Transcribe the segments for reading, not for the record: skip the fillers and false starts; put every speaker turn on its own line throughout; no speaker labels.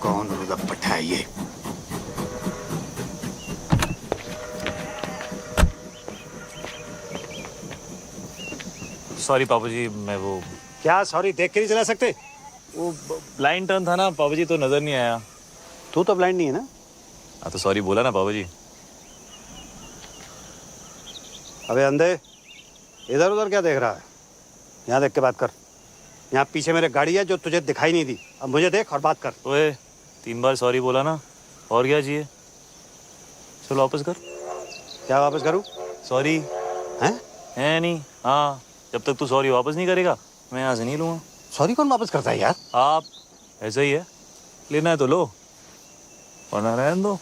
कौन रुदप्पट है ये?
सॉरी पापा जी, मैं वो
क्या सॉरी देख के नहीं चला सकते?
वो ब्लाइंड टर्न था ना पापा जी, तो नजर नहीं आया।
तू तो ब्लाइंड नहीं है ना?
हाँ तो सॉरी बोला ना पापा जी।
अबे अंधे, इधर उधर क्या देख रहा है? यहाँ देख के बात कर। यहाँ पीछे मेरे गाड़ी है जो तुझे दिखाई नहीं दी। अब मुझे देख और बात कर।
ओए 3 बार सॉरी बोला ना, और क्या चाहिए? चलो वापस कर।
क्या वापस करूँ?
सॉरी है नहीं। हाँ, जब तक तू सॉरी वापस नहीं करेगा मैं यहाँ से नहीं लूँगा।
सॉरी कौन वापस करता है यार?
आप ऐसा ही है, लेना है तो लो वरना रहने दो।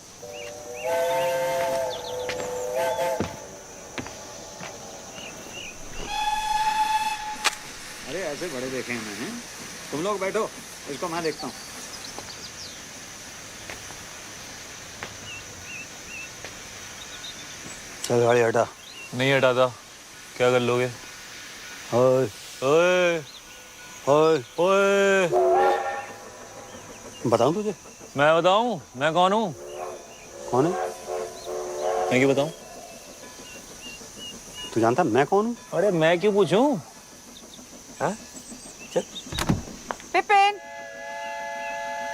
अरे ऐसे बड़े देखे हैं मैंने। तुम लोग बैठो, इसको मैं देखता हूँ। चल गाड़ी हटा।
नहीं हटाता। क्या कर लोगे?
ओए
ओए
ओए,
ओए,
बताऊँ तुझे?
मैं बताऊं मैं कौन हूँ?
कौन है?
मैं क्यों बताऊं?
तू जानता मैं कौन हूँ?
अरे मैं क्यों पूछूं? हाँ? चल।
पिपिन,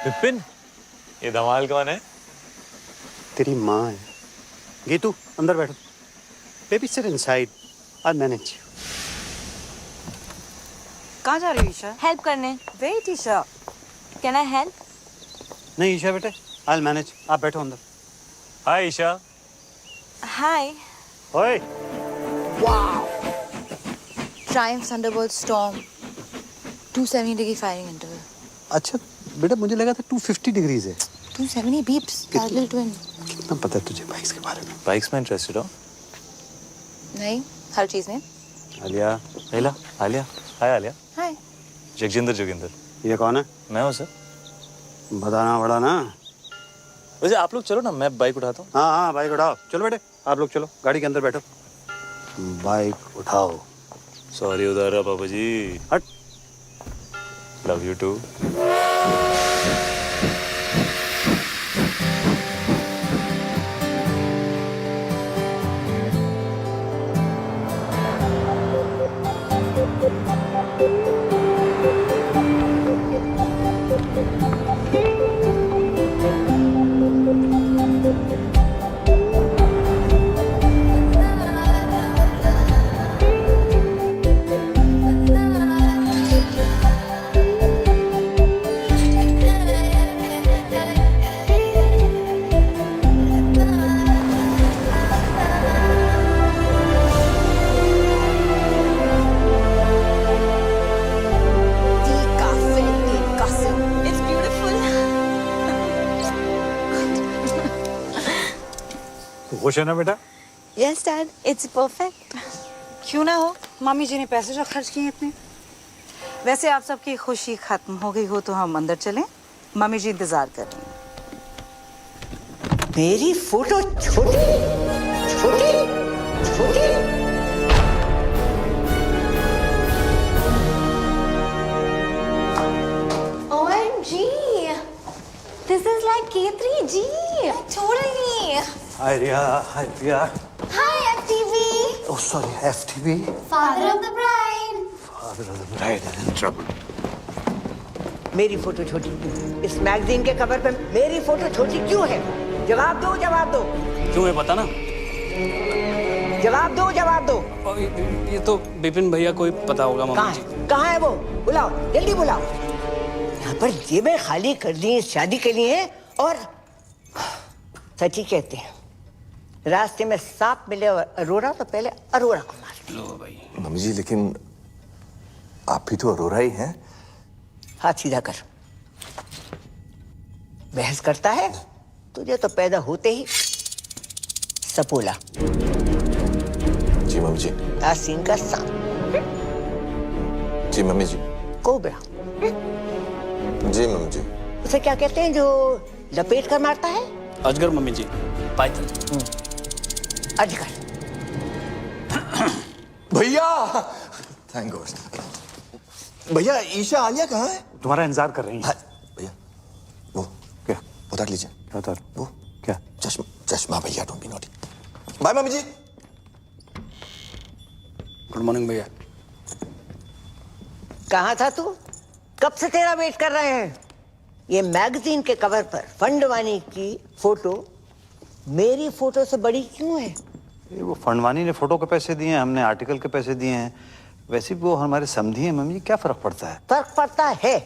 विपिन, ये धमाल कौन है?
तेरी माँ है। गीतू अंदर बैठो। Baby sit inside, I manage.
कहाँ जा रही हो ईशा?
हेल्प करने।
Wait Isha.
Can I help?
नहीं ईशा बेटे, आई मैनेज। आप बैठो अंदर।
हाय ईशा।
हाय।
ओए
Triumph Thunderbolt Storm 270 degree firing interval.
अच्छा बेटा, मुझे लगा था 250 डिग्रीज है।
270 beeps. Parallel twin.
कितना पता है तुझे बाइक्स के बारे में?
बाइक्स में इंटरेस्टेड हो?
नहीं, हर चीज में।
आलिया,
आलिया, आलिया। हाय आलिया।
हाय।
जगजिंदर जोगिंदर।
ये कौन है?
मैं हूँ सर।
बताना पड़ा ना।
वैसे आप लोग चलो ना, मैं बाइक उठाता हूँ।
हाँ हाँ बाइक उठाओ। चलो बेटे आप लोग चलो, गाड़ी के अंदर बैठो। बाइक उठाओ।
सॉरी उधर रहा पापा जी।
हट।
Love you too.
It's beautiful.
खुश है ना बेटा?
Yes, Dad. It's perfect.
क्यों ना हो, मम्मी जी ने पैसे जो खर्च किए इतने। वैसे आप सबकी खुशी खत्म हो गई हो तो हम अंदर चलें, मम्मी जी इंतजार कर रही हैं।
मेरी फोटो छोटी छोटी छोटी।
OMG. This is like K3G. Totally.
Hi Riya, hi Priya.
Hi, FTV.
Oh sorry, FTV.
Father of the bride.
Father of the bride is in trouble.
मेरी फोटो छोटी, इस मैगजीन के कवर पे मेरी फोटो छोटी क्यों है? जवाब दो, जवाब दो,
क्यों है पता ना?
जवाब दो, जवाब दो।
और ये तो विपिन भैया को ही पता होगा
कहाँ
मामा जी।
है? कहाँ है वो? बुलाओ, जल्दी बुलाओ। यहाँ पर जेबें खाली कर दी शादी के लिए। और सच ही कहते हैं, रास्ते में सांप मिले और अरोरा तो पहले अरोरा को मार।
लो भाई।
मम्मी जी, लेकिन आप भी तो अरोरा ही हैं।
हाथ सीधा कर। बहस करता है? तुझे तो पैदा होते ही सपोला,
जी मम्मी जी।
आसीन का सांप,
जी मम्मी जी।
कोबरा।
जी मम्मी जी।
उसे क्या कहते हैं जो लपेट कर मारता है?
अजगर मम्मी जी। पाइथन।
अजगर।
भैया, थैंक गॉड। भैया ईशा आलिया कहाँ है?
तुम्हारा इंतजार कर रही है।
हाँ, भैया वो
क्या
उतार लीजिए
क्या उतार?
वो
क्या?
चश्मा चश्मा भैया, डोंट बी नॉटी। बाय मम्मी जी।
गुड मॉर्निंग भैया।
कहाँ था तू? कब से तेरा वेट कर रहे हैं। ये मैगजीन के कवर पर फंडवानी की फोटो मेरी फोटो से बड़ी क्यों है?
ये वो फंडवानी ने फोटो के पैसे दिए हैं, हमने आर्टिकल के पैसे दिए हैं। वैसे भी वो हमारे समधी हैं मम्मी, क्या फर्क पड़ता है?
फर्क पड़ता है।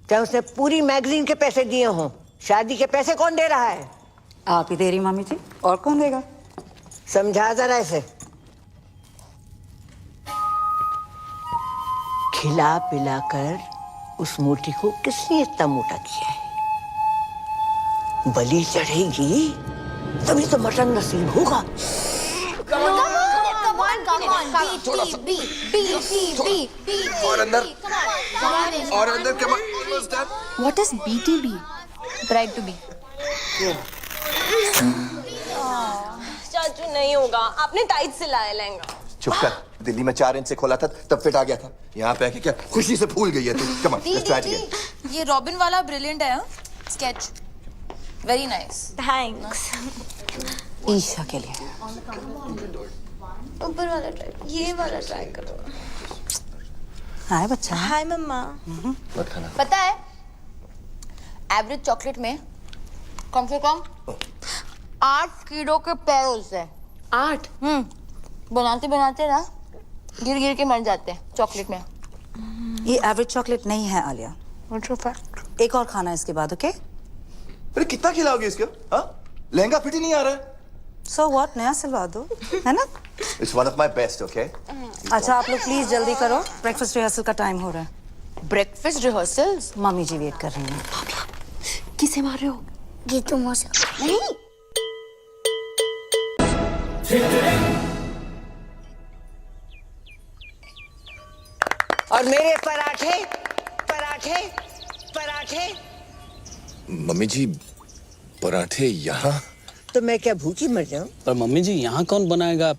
चाहे उसने पूरी मैगजीन के पैसे दिए हों, शादी के पैसे कौन दे रहा है?
आप ही दे रही मामी जी, और कौन देगा?
समझा जरा इसे। खिला पिलाकर उस मोटी को किसने इतना मोटा किया है? बलि चढ़ेगी तभी तो मटन नसीब होगा।
और अंदर
What is BTB? Bride to be.
चाचू नहीं होगा, आपने टाइट सिलाया लहंगा।
चुप कर, दिल्ली में 4 इंच से खोला था तब फिट आ गया था। यहाँ पे आके क्या खुशी से फूल गई है तू। Come on, let's try again.
ये रॉबिन वाला ब्रिलियंट है, sketch very nice.
Thanks.
Isha के लिए।
ऊपर वाला ट्राई, ये वाला ट्राई करो।
हाय बच्चा।
हाय मम्मा।
मत खाना।
पता है एवरेज चॉकलेट में कम से कम 8 कीलो के पैर होते हैं।
8?
बनाते बनाते ना गिर गिर के मर जाते हैं चॉकलेट में।
ये एवरेज चॉकलेट नहीं है आलिया, एक और खाना इसके बाद, ओके?
अरे कितना खिलाओगे इसको? हाँ, लहंगा फिट ही नहीं आ रहा है।
सो व्हाट, नया सिलवा दो, है ना?
It's one of my best, okay?
अच्छा आप लोग प्लीज जल्दी करो, ब्रेकफास्ट रिहर्सल का टाइम हो रहा है।
Breakfast rehearsals?
मम्मी जी वेट कर रही हैं।
किसे मार रहे हो?
गीतू मौसा।
नहीं।
और मेरे पराठे पराठे पराठे।
मम्मी जी पराठे यहाँ?
तो मैं क्या भूखी मर जाऊं?
पर मम्मी जी यहाँ कौन बनाएगा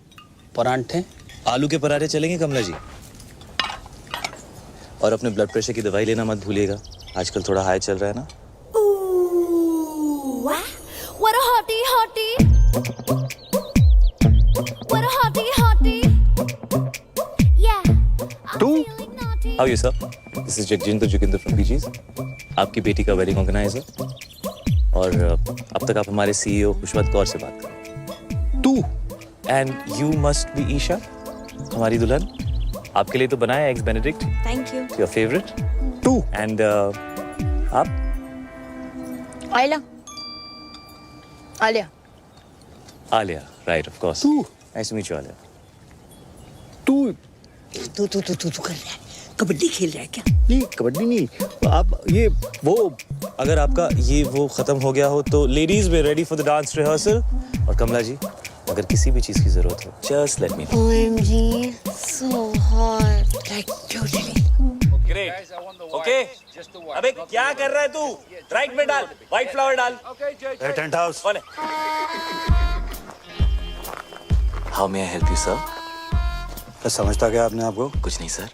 परांठे?
आलू के पराठे चलेंगे कमला जी। और अपने ब्लड प्रेशर की दवाई लेना मत भूलिएगा, आजकल थोड़ा हाई चल रहा है ना।
What a hottie hottie. What a hottie hottie. Yeah.
तू? How are you sir? This is Jagjinder Joginder from PGs. आपकी बेटी का वेडिंग ऑर्गेनाइजर। और अब तक आप हमारे CEO खुशवंत कौर से बात करें। तू? And you must be Isha, हमारी दुल्हन। आपके लिए तो बनाया eggs Benedict.
Thank you.
Your favorite? तू? And आप?
Alia. Alia.
Alia, right of course.
तू?
Nice to meet you, Alia.
तू
तू कर रहा है? कबड्डी खेल रहा है क्या?
नहीं, कबड्डी नहीं। आप ये वो अगर आपका ये वो खत्म हो गया हो तो ladies way ready for the dance rehearsal. और कमला जी अगर किसी भी चीज की जरूरत हो just let me know.
OMG, so hot.
Like totally.
Great. Okay अबे क्या कर रहा है तू? राइट में डाल, व्हाइट फ्लावर डाल।
Tent house.
कौन है? How may I help you sir?
समझता क्या आपने आपको?
कुछ नहीं सर,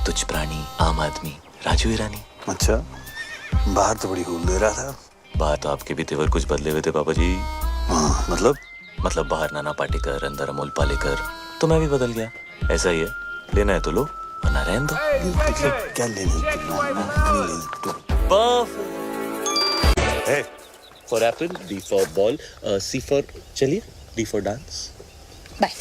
तुच्छ प्राणी, आम आदमी, राजू ईरानी।
अच्छा, बाहर तो बड़ी हूल दे रहा था।
बाहर तो आपके भी तेवर कुछ बदले हुए थे पापा जी।
हाँ, मतलब
बाहर नाना पाटेकर, अंदर अमोल पालेकर, तो मैं भी बदल गया। ऐसा ही है, लेना है तो लो वरना रहने दो।
क्या लेने
for apple, D for ball, C for चलिए, D for dance.
Bye.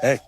Hey.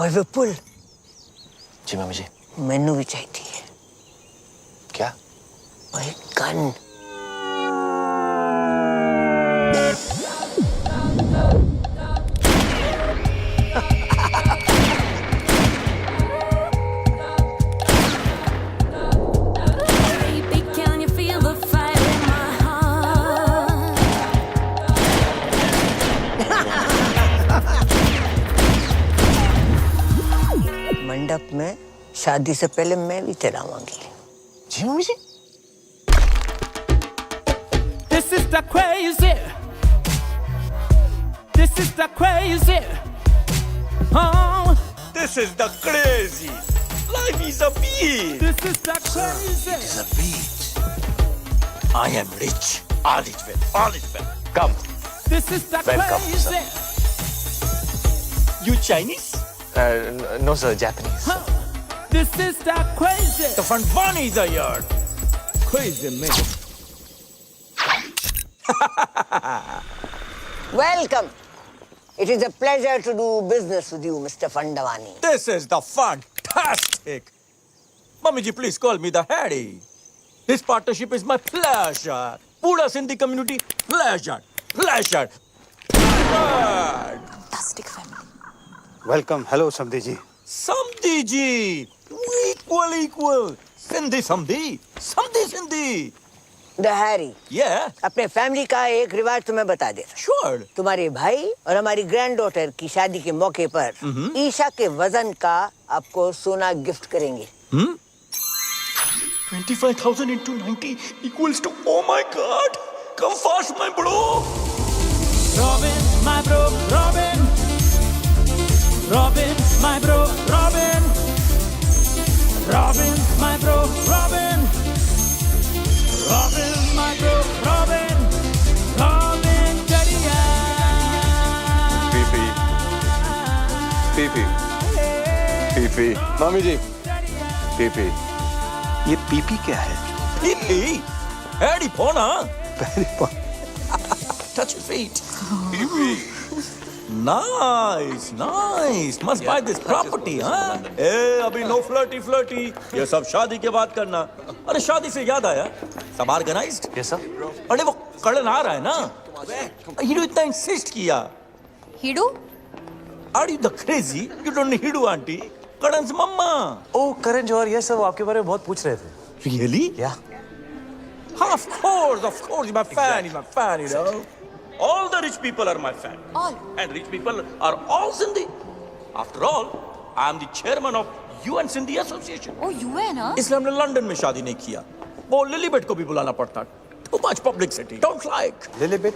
ओए विपुल,
जी मम्मी जी।
मैनू भी चाहिए
क्या?
ओए gun.
Baby, can you feel the fire in my heart?
मंडप में शादी से पहले मैं भी चलाऊंगी।
जी mummy ji.
This is the crazy. This is the crazy. Oh,
This is the crazy. Life is a beat.
this is the crazy.
It's a beat. I am rich. All is well. All is well. Come.
This is the
Welcome,
crazy.
You Chinese?
No sir, Japanese.
This is the crazy.
The front one is a yard.
Crazy man.
Welcome. It is a pleasure to do business with you, Mr. Fandavani.
This is the fantastic. Mummy ji, please call me the Harry. This partnership is my pleasure. Pura Sindhi community, pleasure. Pleasure. Pleasure.
Fantastic family.
Welcome. Hello समधी जी।
Samdhi ji. Equal. Sindhi Samdhi. Samdhi Sindhi.
The Harry.
Yeah,
अपने family का एक रिवाज तुम्हें बता दे।
sure.
तुम्हारे भाई और हमारी ग्रैंड डॉटर की शादी के मौके पर ईशा के वजन का आपको सोना गिफ्ट करेंगे।
25,000 into 90 equals to, oh my god. Come fast, my bro.
Robin, my bro, Robin. Robin, my bro, Robin. Robin, my bro, Robin. Robin, my bro, Robin. Robin, Jadiya.
PP मामी जी, पीपी।
ये PP क्या है?
Pee. Harry Pona. Touch your feet. Nice. Must buy this property, huh? ए, अभी no flirty. ये सब शादी के बाद करना। अरे शादी से याद आया, सब organized?
Yes sir.
अरे वो कड़न आ रहा है ना? हीडू इतना insist किया।
हिडू
Are you the crazy? You don't need Hidu auntie. Karan's mama.
Oh Karan Johar, yes sir, वो आपके बारे में बहुत पूछ रहे थे।
Really?
Yeah.
Of course. He's my fan. He's my fan, you know. All the rich people are my fan.
All.
And rich people are all Sindhi. After all, I am the chairman of UN Sindhi Association.
O U है ना?
इसलिए हमने London में शादी नहीं किया। वो लिलीबेट को भी बुलाना पड़ता। Too much publicity. Don't like.
लिलीबेट?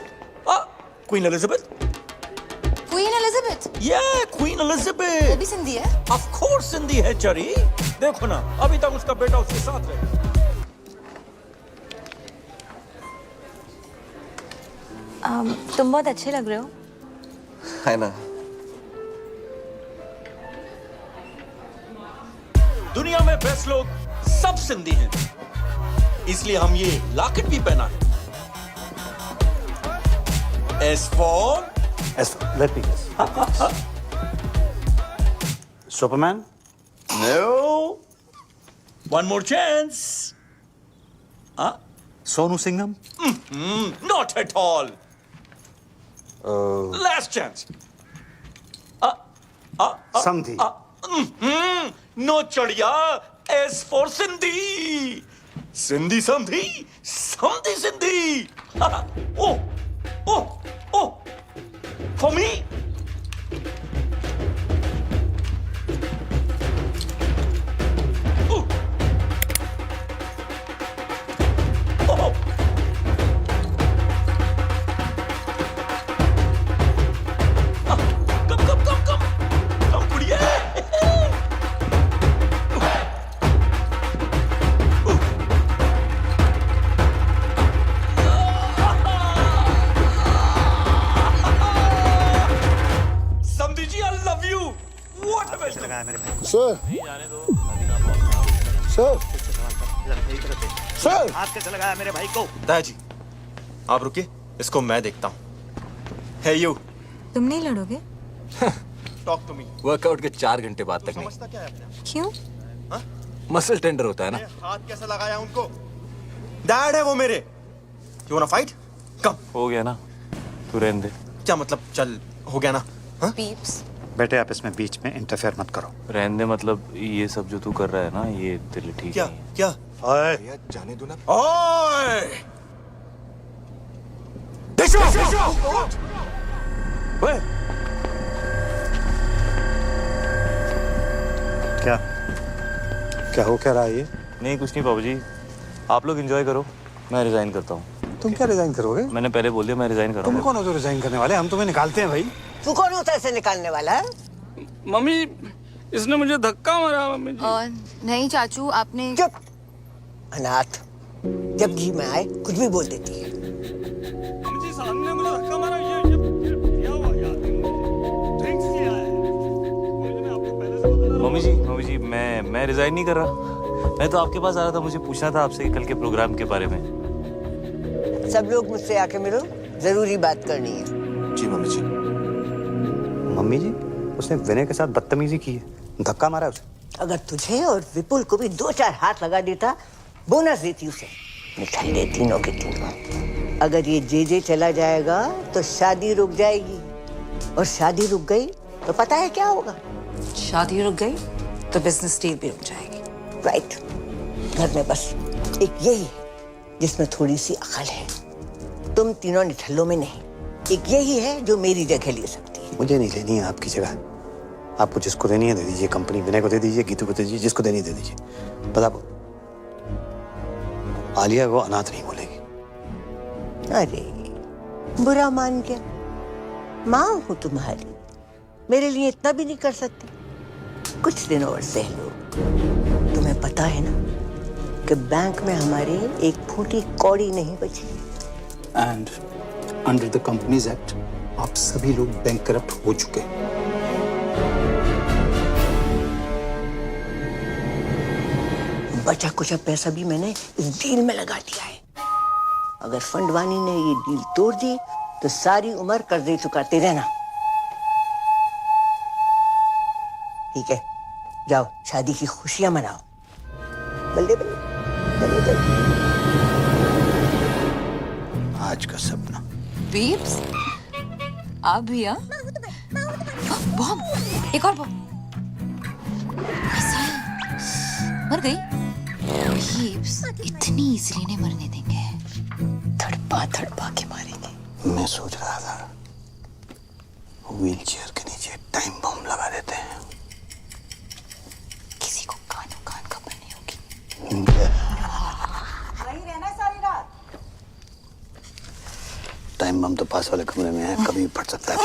Queen Elizabeth.
Queen Elizabeth
Yeah, Queen
वो
Elizabeth.
भी सिंधी है?
Of course Sindhi है चरी। देखो ना, अभी तक उसका बेटा उसके साथ रहे।
तुम बहुत अच्छे लग रहे हो।
है ना?
दुनिया में बेस्ट लोग सब सिंधी हैं, इसलिए हम ये लॉकेट भी पहना है। S for
let me guess. Superman?
no. One more chance.
Sonu Singham?
Not at all. Last chance.
समधी?
No चढ़िया. S for Sindhi. Sindhi Samdhi. Samdhi Sindhi. Oh. For me. Oh. Come, कुड़िए. Samdhi ji, I love you. What a best.
Sir, sir,
हाथ कैसे लगाया मेरे भाई को?
दादाजी, आप रुकिए, इसको मैं देखता हूँ। Hey you.
तुम नहीं लड़ोगे?
Talk to me.
वर्कआउट के 4 घंटे बाद तक नहीं।
समझता क्या है अपने आप?
क्यों?
मसल टेंडर होता है ना।
हाथ कैसे लगाया उनको? डैड है वो मेरे। You wanna fight? कम।
हो गया ना, तू रहने दे।
क्या मतलब चल हो गया ना? हाँ?
पीप्स
बेटे आप इसमें बीच में इंटरफेयर मत करो।
रहने दे मतलब ये सब जो तू कर रहा है ना, ये तेरे लिए ठीक
क्या
नहीं है।
क्या?
ओए
भैया जाने दो ना।
ओए!
ओए!
क्या क्या हो क्या रहा है ये?
नहीं कुछ नहीं बाबू जी, आप लोग एंजॉय करो, मैं रिजाइन करता हूँ।
तुम क्या रिजाइन करोगे?
मैंने पहले बोल दिया मैं रिजाइन कर रहा
तुम
हूँ।
कौन हो जो रिजाइन करने वाले? हम तुम्हें निकालते हैं भाई।
तू कौन होता है इसे निकालने वाला है?
मम्मी इसने मुझे धक्का मारा मम्मी जी।
नहीं चाचू, आपने
चुप अनाथ, जब जी में आए कुछ भी बोल देती है।
मम्मी जी सामने मुझे धक्का मारा, ये क्या हुआ यार? ड्रिंक्स किया है। मैंने आपको पहले से बता
मम्मी जी मैं रिजाइन नहीं कर रहा। मैं तो आपके पास आ रहा था, मुझे पूछना था आपसे कल के प्रोग्राम के बारे में।
सब लोग मुझसे आके मिलो, जरूरी बात करनी है।
जी मम्मी जी।
मम्मी जी उसने विनय के साथ बदतमीजी की है, धक्का मारा उसे।
अगर तुझे और विपुल को भी 2-4 हाथ लगा देता, बोनस देती उसे। निठल्ले तीनों के तीनों। अगर ये जे चला जाएगा तो शादी रुक जाएगी, और शादी रुक गई तो पता है क्या होगा?
शादी रुक गई तो बिजनेस डील भी रुक जाएगी।
राइट। घर में बस एक यही है जिसमें थोड़ी सी अकल है। तुम तीनों निठल्लों में नहीं। एक यही है जो मेरी जगह ले सकती है।
मुझे नहीं लेनी है आपकी जगह। आपको जिसको देनी है दे दीजिए, कंपनी विनय को दे दीजिए, गीतू को दे दीजिए, जिसको देनी है दे दीजिए। बस आप आलिया को अनाथ नहीं बोलेगी।
अरे बुरा मान गया। माँ हूँ तुम्हारी, मेरे लिए इतना भी नहीं कर सकती? कुछ दिन और सह लो। तुम्हें पता है ना कि बैंक में हमारे एक फूटी कौड़ी नहीं बची।
And under the companies act आप सभी लोग बैंक करप्ट हो चुके हैं।
बचा कुछ पैसा भी मैंने इस डील में लगा दिया है। अगर फंडवानी ने ये डील तोड़ दी तो सारी उम्र कर्जे चुकाते रहना। ठीक है, जाओ शादी की खुशियां मनाओ। बल्ले बल्ले बल्ले बल्ले।
आज का सपना।
पीप्स आप भी? बॉम्ब, एक और बॉम्ब। मर गई? पीप्स इतनी इजीली नहीं मरने देंगे,
धड़पा धड़पा के मारेंगे।
मैं सोच रहा था व्हील चेयर के नीचे टाइम बम लगा देते हैं।
किसी को कानों कान खबर नहीं होगी।
वहीं रहना सारी रात।
टाइम बम तो पास वाले कमरे में है, कभी भी फट सकता है।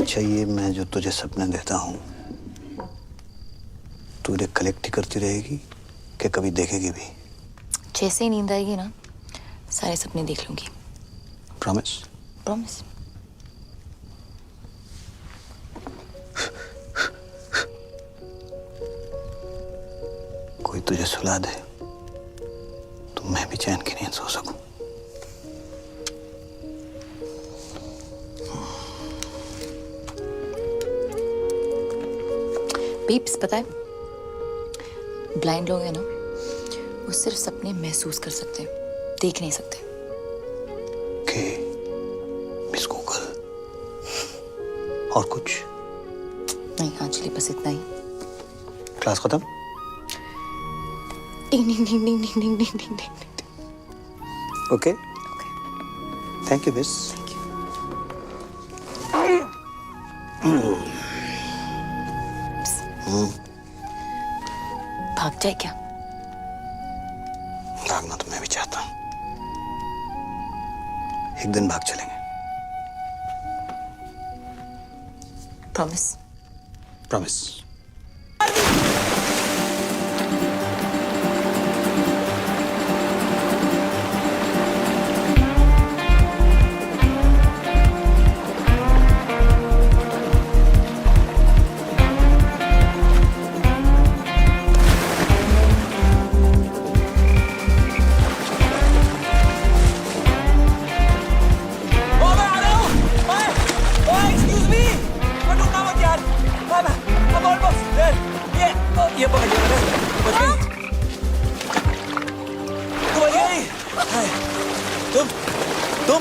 अच्छा ये मैं जो तुझे सपने देता हूँ, तू इन्हें कलेक्ट ही करती रहेगी कि कभी देखेगी भी?
जैसे ही नींद आएगी ना, सारे सपने देख लूंगी।
प्रॉमिस?
प्रॉमिस।
कोई तुझे सुला दे तो मैं भी चैन की नींद सो सकूं।
पीप्स पता है, ब्लाइंड लोग हैं ना, वो सिर्फ सपने महसूस कर सकते हैं, देख नहीं सकते।
के मिस गूगल और कुछ
नहीं आंचली, बस इतना ही।
क्लास खत्म?
Ding ding ding ding ding ding ding ding.
Okay thank you miss.
भाग जाए क्या?
भागना तो मैं भी चाहता हूँ, एक दिन भाग चलेंगे।
प्रॉमिस?
प्रॉमिस।
ये पकड़ लिया मैंने, बच गई। तू बच गई। हाय, तुम
तुम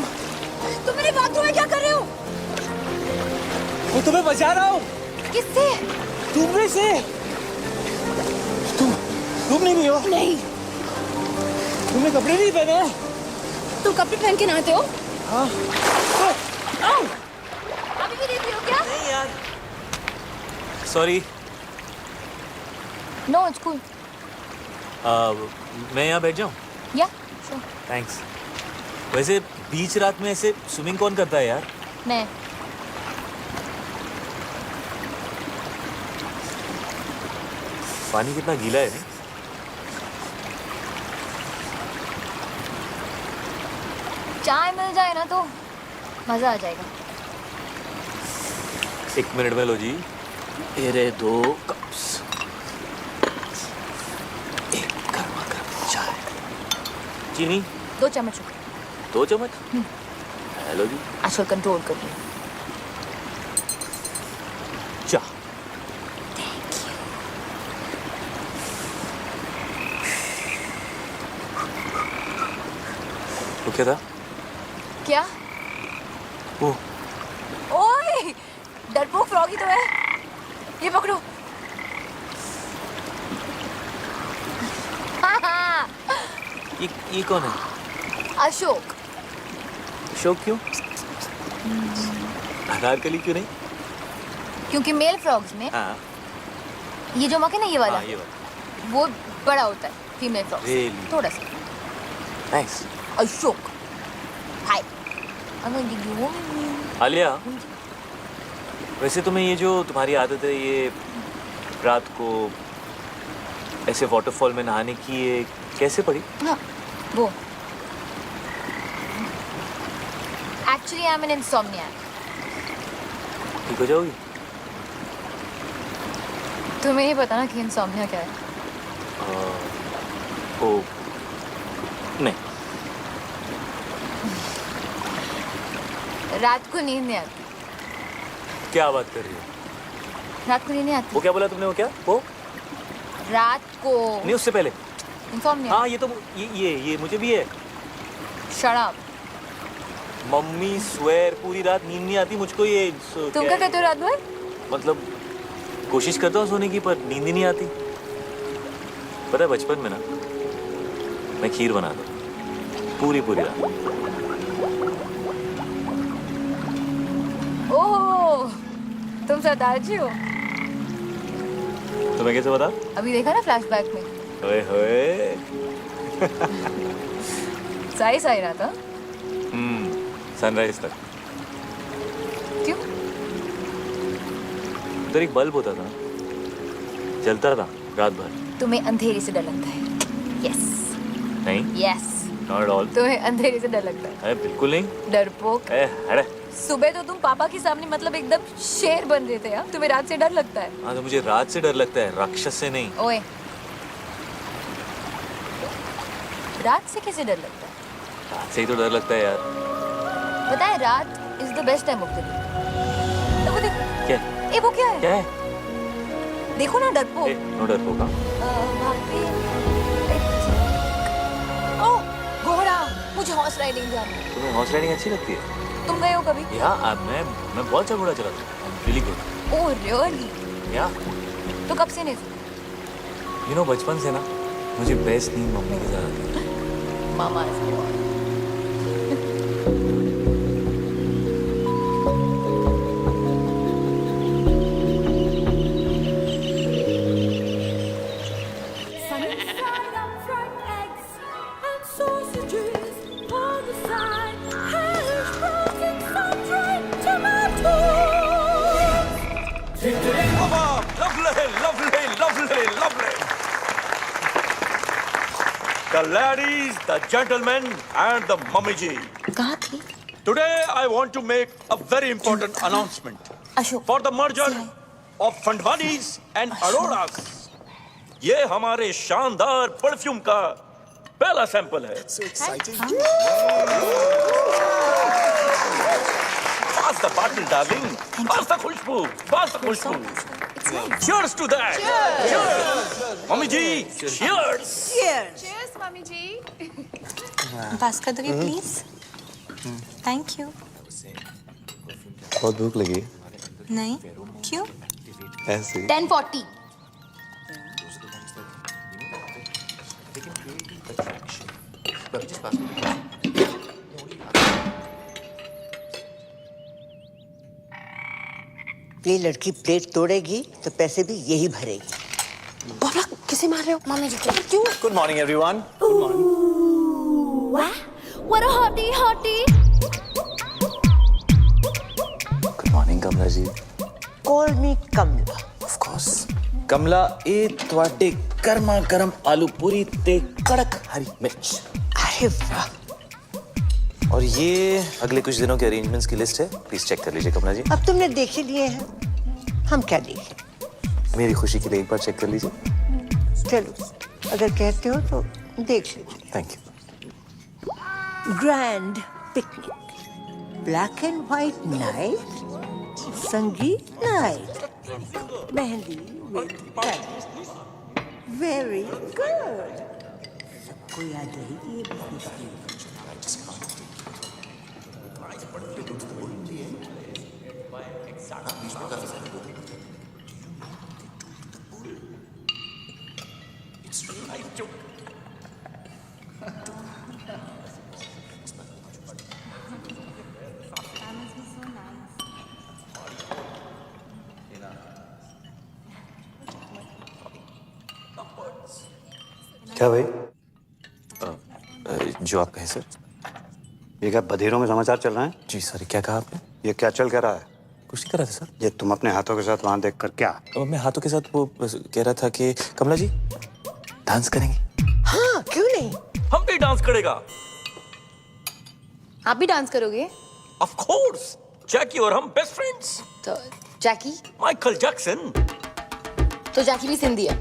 मेरे बाथरूम में क्या कर रहे हो?
मैं तुम्हें बचा रहा हूँ।
किससे?
तुमने से। तुम नहीं हो?
नहीं।
तुमने कपड़े नहीं पहने?
तुम कपड़े पहन के नहाते हो?
हाँ।
अभी भी देख रही हो क्या?
नहीं यार, सॉरी।
No it's cool.
मैं यहाँ बैठ जाऊँ?
या श्योर।
थैंक्स। वैसे बीच रात में ऐसे स्विमिंग कौन करता है यार?
मैं।
पानी कितना गीला है नहीं?
चाय मिल जाए ना तो मजा आ जाएगा।
1 मिनट में लो जी। ये रहे 2 कप्स। एक गर्मा गर्म चाय। चीनी
2 चम्मच।
2 चम्मच। हेलो जी।
आजकल कंट्रोल कर रही हूँ।
चाय। तो क्या था?
क्या?
वो
ओए डरपोक फ्रॉगी तो है। ये पकड़ो।
ये कौन है?
अशोक।
अशोक क्यों? अनारकली क्यों नहीं?
क्योंकि मेल फ्रॉग्स में
हाँ
ये जो मक है ना ये वाला
हाँ, ये वाला।
वो बड़ा होता है फीमेल फ्रॉग से।
Really?
थोड़ा सा।
नाइस।
अशोक हाय।
आलिया, वैसे तुम्हें ये जो तुम्हारी आदत है ये रात को ऐसे वाटरफॉल में नहाने की, ये कैसे पड़ी?
हाँ वो एक्चुअली आई एम एन इंसोम्नियाक।
ठीक हो जाओगी?
तुम्हें नहीं पता ना कि इंसोम्निया क्या है?
ओ नहीं।
रात को नींद नहीं आती।
क्या बात कर रही हो?
रात को नींद नहीं आती।
वो क्या बोला तुमने? वो क्या? वो
रात को
नहीं, उससे पहले।
इंसोम्निया।
हाँ ये तो ये मुझे भी है।
शराब।
मम्मी स्वेर पूरी रात नींद नहीं आती मुझको। ये
तुम क्या कहते हो रात भर?
मतलब कोशिश करता हूँ सोने की पर नींद ही नहीं आती। पता है बचपन में ना मैं खीर बनाता पूरी रात।
ओह तुम सरदार जी हो।
तुम्हें कैसे पता?
अभी देखा ना फ्लैशबैक में।
ओए होए।
सही रहा था।
सनराइज तक।
क्यों?
उधर एक बल्ब होता था, जलता था रात भर।
तुम्हें अंधेरे से डर लगता है? यस।
नहीं,
यस।
Not at all.
तुम्हें अंधेरे से डर लगता है?
अरे बिल्कुल नहीं।
डरपोक।
अरे
सुबह तो तुम पापा के सामने मतलब एकदम शेर बन रहे थे यार। तुम्हें रात से डर लगता है?
हाँ तो मुझे रात से डर लगता है, राक्षस से नहीं।
ओए रात से कैसे डर लगता है?
रात से ही तो डर लगता है यार।
पता है रात is the best time of the day. वो देखो।
क्या?
ए वो क्या है?
क्या है?
देखो ना डरपोक।
नो डरपोक।
वहाँ पे ओह घोड़ा। मुझे हॉर्स राइडिंग जाना है।
तुम्हें हॉर्स राइडिंग अच्छी लगती है?
तुम गए हो कभी?
या मैं बहुत अच्छा घोड़ा चलाता हूँ। Really good.
Oh really?
या
तो कब से नहीं?
यू नो बचपन से ना मुझे बेस्ट नींद मम्मी के साथ आती है।
मामा
The ladies, the gentlemen, and the mummy ji.
कहाँ थी?
Today I want to make a very important announcement
Ashok.
for the merger of Fandwanis and Auroras. ये हमारे शानदार परफ्यूम का पहला सैंपल है। Pass the bottle, darling. Pass the Khushboo, pass the Khushboo.
It's
Cheers to that. Cheers. Mummy ji, cheers.
Cheers, mummy ji.
पास कर दोगे please? Thank you.
बहुत भूख लगी
नहीं, क्यों?
ऐसे
10:40.
ये लड़की प्लेट तोड़ेगी तो पैसे भी यही भरेगी।
बाबा किसे मार रहे हो? मम्मी जी को। क्यों?
Good morning everyone
What a hottie, hottie.
Good morning Kamala ji.
Call me Kamala.
Of course. Kamala ए ਤੁਹਾਡੇ ਗਰਮਾ ਗਰਮ ਆਲੂ पूरी ते कड़क हरी मिर्च।
अरे वाह,
और ये अगले कुछ दिनों के अरेंजमेंट्स की लिस्ट है, प्लीज चेक कर लीजिए कमला जी।
अब तुमने देख ही लिए हैं, हम क्या देखें?
मेरी खुशी के लिए एक बार चेक कर लीजिए।
चलो, अगर कहते हो तो देख लीजिए।
Thank you.
Grand picnic, black and white night, Sangeet night, Mehndi with very good. सबको याद रहेगी ये business।
क्या भाई,
जो आप कहें सर।
ये क्या बधेरों में समाचार चल रहे हैं?
जी सॉरी, क्या कहा आपने?
ये क्या चल क्या रहा है?
कुछ नहीं कर रहा था सर।
ये तुम अपने हाथों के साथ वहां देखकर क्या?
मैं हाथों के साथ वो बस कह रहा था कि कमला जी डांस करेंगे।
हाँ, क्यों नहीं?
हम भी डांस करेगा।
आप भी डांस करोगे?
Of course. जैकी और हम बेस्ट फ्रेंड्स।
तो जैकी?
Michael Jackson.
तो जैकी भी सिंधी है।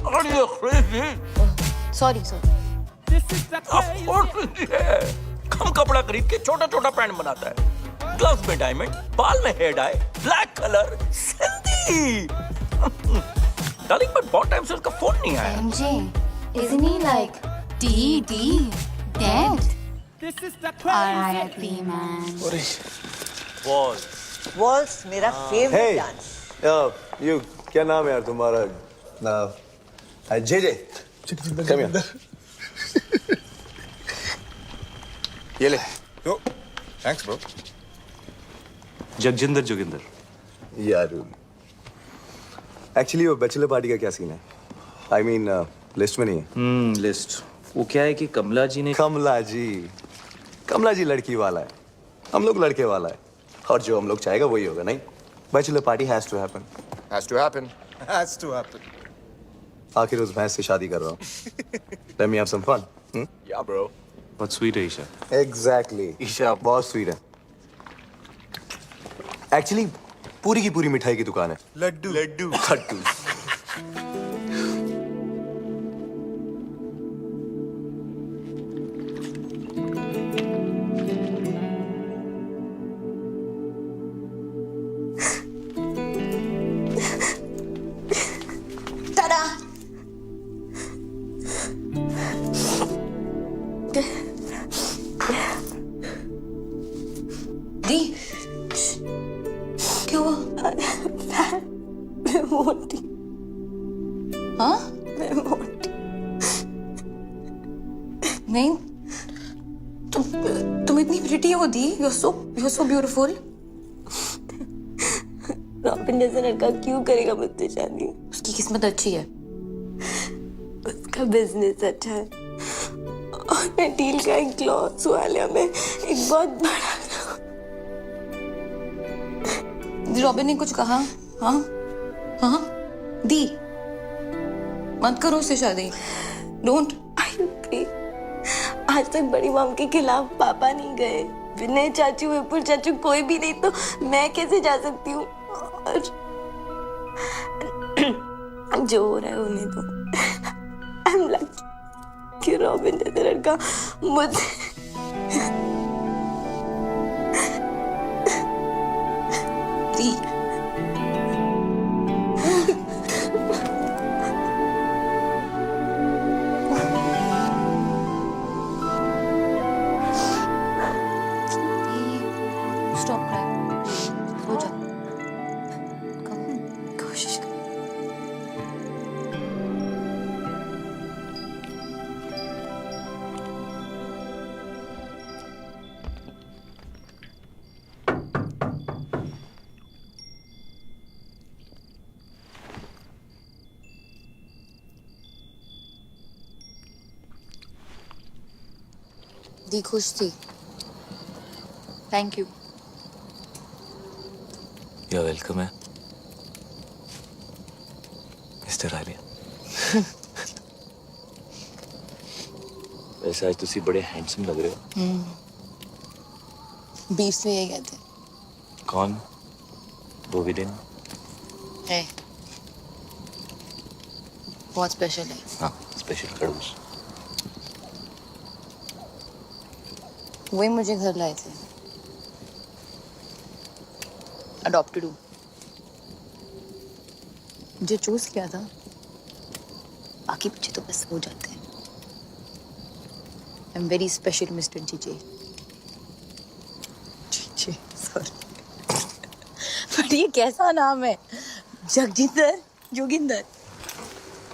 Are you crazy?
Sorry sorry.
Of course Sindhi है। कम कपड़ा खरीद के छोटा छोटा पैंट बनाता है, ग्लव्स में डायमंड, बाल में hair dye, black colour, Sindhi. Darling but बहुत टाइम से उसका फोन नहीं आया।
MJ, isn't he like dead? R.I.P. man.
Waltz मेरा फेवरेट डांस।
यू क्या नाम है यार तुम्हारा? J J come here. ये ले। Thanks bro.
जगजिंदर जोगिंदर।
यार एक्चुअली वो बैचलर पार्टी का क्या सीन है? आई मीन लिस्ट में नहीं है।
लिस्ट वो क्या है कि कमला जी ने
कमला जी लड़की वाला है, हम लोग लड़के वाला है, और जो हम लोग चाहेगा वही होगा। नहीं, bachelor party has to happen. Has to happen. आखिर उस भैंस से शादी कर रहा हूँ। Let me have some fun. Yeah bro.
बहुत स्वीट है ईशा।
एग्जैक्टली, ईशा बहुत स्वीट है। एक्चुअली पूरी की पूरी मिठाई की दुकान है। लड्डू लड्डू लड्डू।
Ta-da! दी क्या हुआ?
मैं मोटी।
हाँ?
मैं मोटी।
नहीं, तुम इतनी प्रिटी हो दी। You're so beautiful.
रॉबिन जैसा लड़का क्यों करेगा मुझसे शादी?
उसकी किस्मत अच्छी है।
उसका बिजनेस अच्छा है और मैं डील का एक क्लॉथ वाले में एक बहुत बड़ा।
रॉबिन ने कुछ कहा? हाँ हाँ दी, मत करो उससे शादी। डोंट।
आज तक बड़ी मॉम के खिलाफ पापा नहीं गए, विनय चाचू, विपुल चाचू, कोई भी नहीं, तो मैं कैसे जा सकती हूँ? और जो हो रहा है होने दो। आई एम लकी कि रॉबिन जैसा लड़का मुझे
दी। दी खुश थी। Thank you.
You're welcome है मिस्टर आलिया। वैसे आज तुसी बड़े हैंडसम लग रहे हो।
बीफ में यही कहते हैं।
कौन? बोविडिन?
है बहुत स्पेशल है।
हाँ स्पेशल खरगोश।
वही मुझे घर लाए थे। अडॉप्टेड हूँ। मुझे चूज किया था, बाकी बच्चे तो बस हो जाते हैं। I am very special mister GJ. GJ sorry. But ये कैसा नाम है? जगजिंदर जोगिंदर।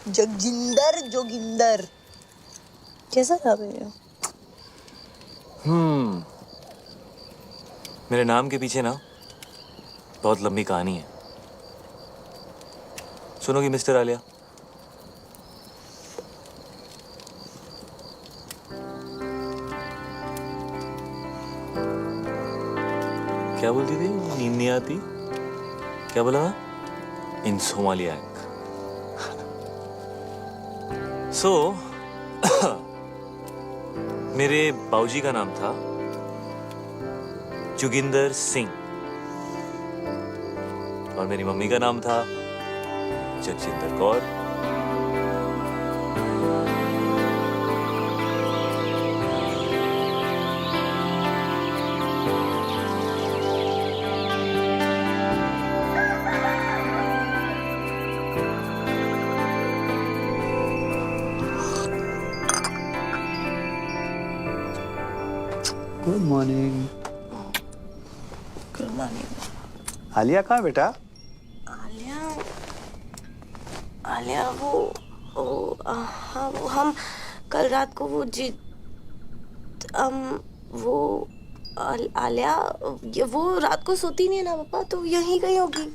जगजिंदर जोगिंदर कैसा नाम है ये?
मेरे नाम के पीछे ना बहुत लंबी कहानी है। सुनोगी मिस्टर आलिया? क्या बोलती थी? नींद नहीं आती? क्या बोला? इंसोमालियाक। सो मेरे बाऊजी का नाम था जोगिंदर सिंह और मेरी मम्मी का नाम था Jagjinder Kaur.
Good morning.
Good morning.
Aliya कहाँ बेटा?
आलिया हाँ वो हम कल रात को आलिया वो रात को सोती नहीं है ना पापा, तो यहीं गई होगी।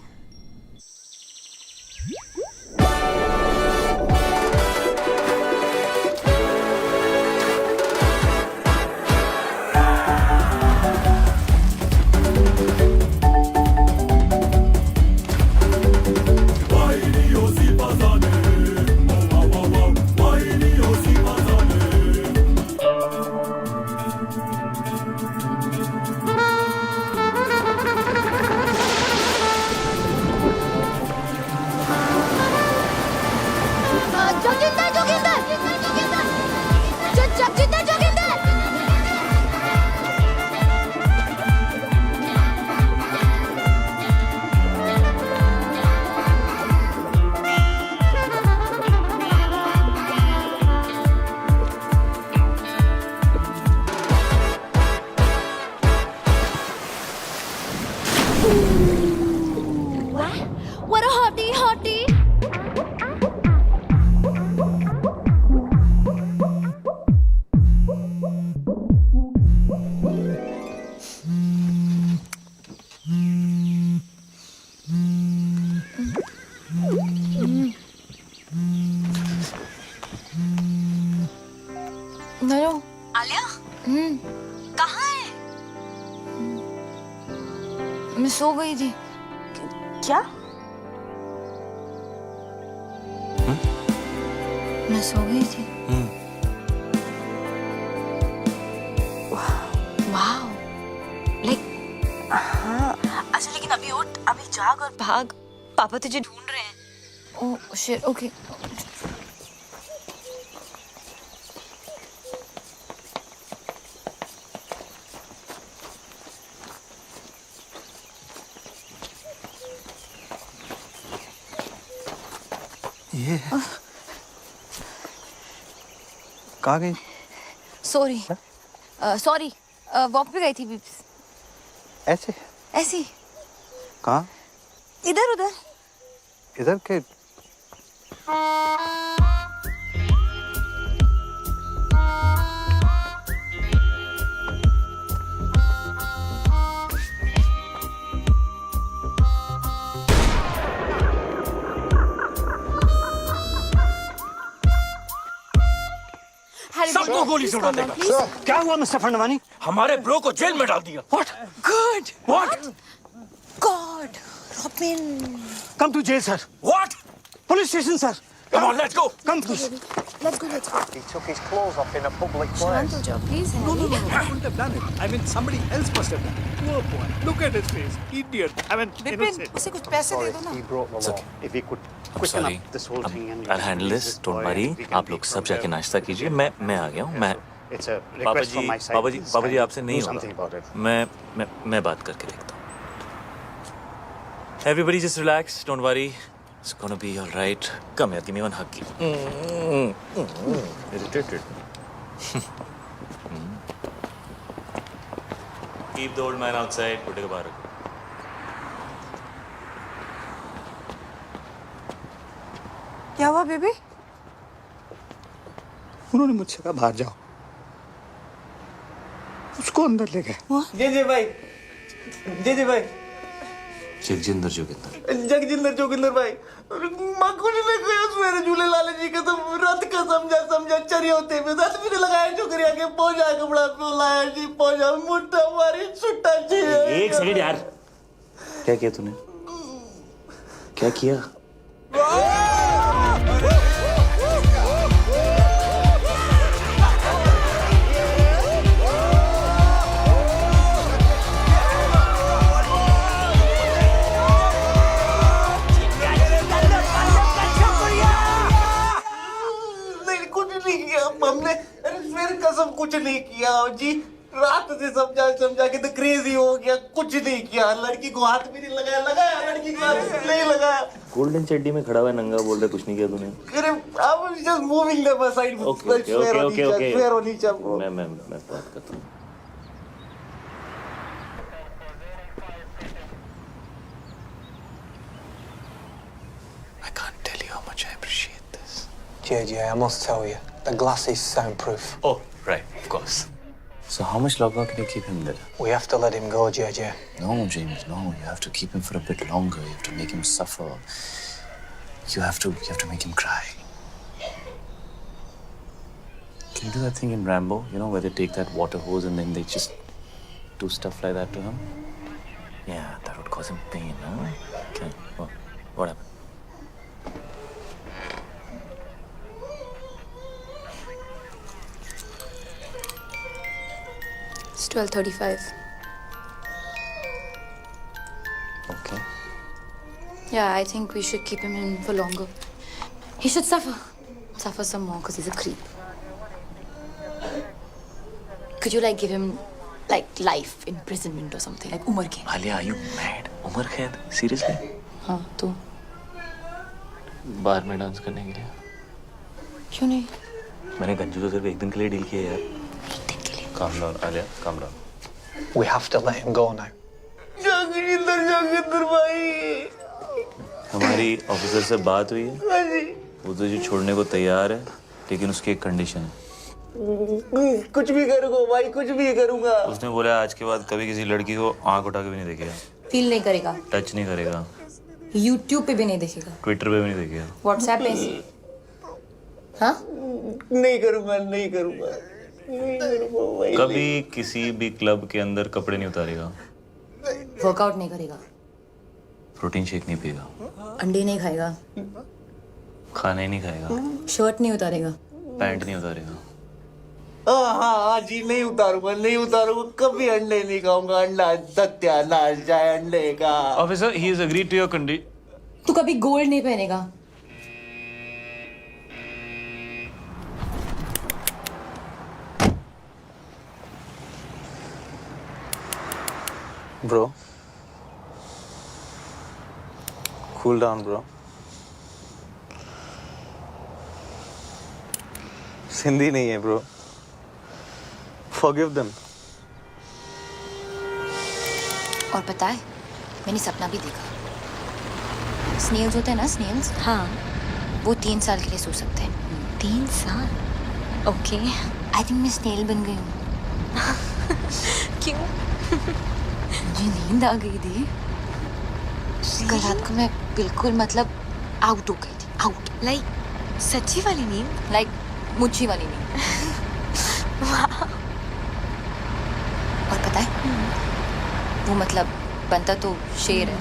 What a hottie, hottie.
Hello
Alia कहाँ है?
मैं सो गई थी।
क्या?
मैं सो गई थी। वाओ लाइक
हाँ अच्छा, लेकिन अभी उठ, अभी जाग और भाग, पापा तुझे ढूंढ रहे हैं।
Oh shit okay.
ये कहाँ गई?
सॉरी सॉरी वॉक पे गई थी बीप्स।
ऐसे?
ऐसी
कहाँ?
इधर उधर।
इधर के?
सबको गोली से उड़ा देगा।
क्या हुआ मिस्टर फंडवानी?
हमारे ब्रो को जेल में डाल दिया।
What? Good.
What?
God. Robin.
Come to jail sir.
What?
Police station sir.
Come on, let's go.
Come please.
Let's go.
He took his clothes off in a public
Shant हो जाओ, please.
No, I wouldn't have done it. I mean, somebody else must have done it. Poor boy. Look at his face. Idiot. I mean,
Vipin,
innocent.
उसे कुछ पैसे दे दो ना।
He broke the law. If he could
I'm
quicken
sorry.
up this whole thing and
I'll handle this. Don't worry. आप लोग सब जाके नाश्ता कीजिए। मैं आ गया हूँ। मैं
It's a
पापा
request
ji
from my side.
पापा जी आपसे नहीं
Do something about
होगा।
it.
मैं बात करके देखता हूँ। Everybody just relax. Don't worry. It's gonna be all right. Come here. Give me one hug. Irritated. Keep the old man outside. Put it बाहर।
क्या हुआ बेबी?
उन्होंने मुझसे कहा बाहर जाओ, उसको अंदर ले गए।
जी भाई, जी भाई,
जगजिंदर जोगिंदर।
जगजिंदर जोगिंदर भाई, माँ कुछ नहीं कहा सवेरे झूले लाले जी का तो रात का समझा चरी होते पे दस भी लगाया छोकरिया के पहुंचा कपड़ा लाया जी पहुंचा मुट्ठा मारी छुट्टा जी।
एक सेकंड यार, क्या किया तूने? क्या किया?
हमने फिर कसम कुछ नहीं किया जी, रात से समझा के तो क्रेजी हो गया, कुछ नहीं किया, लड़की को हाथ भी नहीं लगाया लड़की को हाथ नहीं लगाया।
गोल्डन चड्डी में खड़ा हुआ नंगा बोल रहे कुछ नहीं किया तूने?
अरे अब just moving them aside.
Okay
fair होनी चाहिए।
मैं बात करता हूँ। I can't tell you how much I appreciate this.
JJ, I must tell you, the glass is soundproof.
Oh, right, of course. So how much longer can you keep him there?
We have to let him go, JJ.
No, James, no. You have to keep him for a bit longer. You have to make him suffer. You have to make him cry. Can you do that thing in Rambo? You know, where they take that water hose and then they just do stuff like that to him? Yeah, that would cause him pain, huh? Okay, what happened?
It's 12:35.
Okay.
Yeah, I think we should keep him in for longer. He should suffer some more because he's a creep. Could you give him life imprisonment or something, like Umar Khaid?
Alia, are you mad? Umar Khaid? Seriously?
हाँ तो
बार में dance करने के लिए?
क्यों नहीं?
मैंने गंजू को सिर्फ एक दिन के लिए डील किया यार। Calm down, Alia. Calm down.
We have to let him go now.
जगजिंदर भाई,
हमारी ऑफिसर से बात हुई है। वो तुझे छोड़ने को तैयार है, लेकिन उसकी एक कंडीशन है।
कुछ भी करूँगा भाई, कुछ भी करूँगा।
उसने बोला आज के बाद कभी किसी लड़की को आंख उठा के भी नहीं देखेगा।
फील नहीं करेगा,
टच नहीं करेगा,
यूट्यूब पे भी नहीं देखेगा,
ट्विटर पे भी नहीं देखेगा,
व्हाट्सएप पे। हाँ,
नहीं करूँगा भाई।
कभी किसी भी क्लब के अंदर कपड़े नहीं उतारेगा,
वर्कआउट नहीं करेगा,
प्रोटीन शेक नहीं पिएगा,
अंडे नहीं खाएगा,
खाना ही नहीं खाएगा,
शर्ट नहीं उतारेगा,
पैंट नहीं उतारेगा।
हाँ जी, नहीं उतारूंगा, कभी अंडे नहीं खाऊंगा। अंडा सत्यानाश जाए अंडे का।
Officer, he is agreed to your condition.
तू कभी गोल्ड नहीं पहनेगा।
Bro. Cool down, bro.
Sindhi नहीं है ब्रो। Forgive them.
और पता है, मैंने सपना भी देखा। स्नेल्स होते हैं ना, स्नेल्स, हाँ, वो 3 साल के लिए सो सकते हैं। 3 साल? ओके, आई थिंक मैं स्नेल बन गई हूँ। क्यों? मुझे नींद आ गई थी। कल रात को मैं बिल्कुल आउट हो गई थी, आउट।
सच्ची वाली नींद?
मुच्छी वाली नींद। और पता है वो मतलब बनता तो शेर है,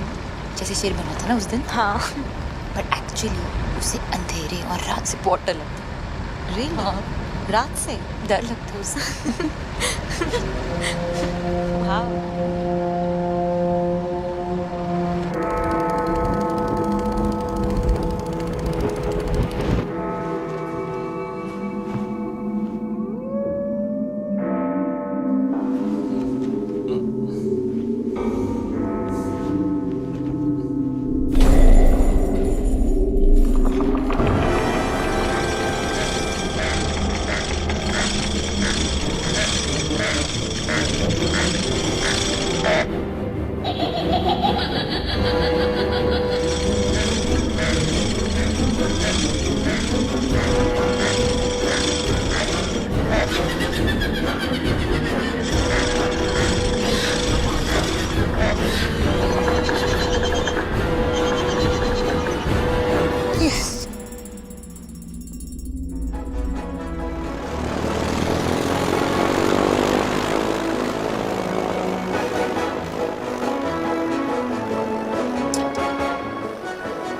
जैसे शेर बना था ना उस दिन।
हाँ
पर एक्चुअली उसे अंधेरे और रात से बहुत डर लगता है।
रियली? रात से
डर लगता है उसे।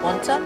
Want some?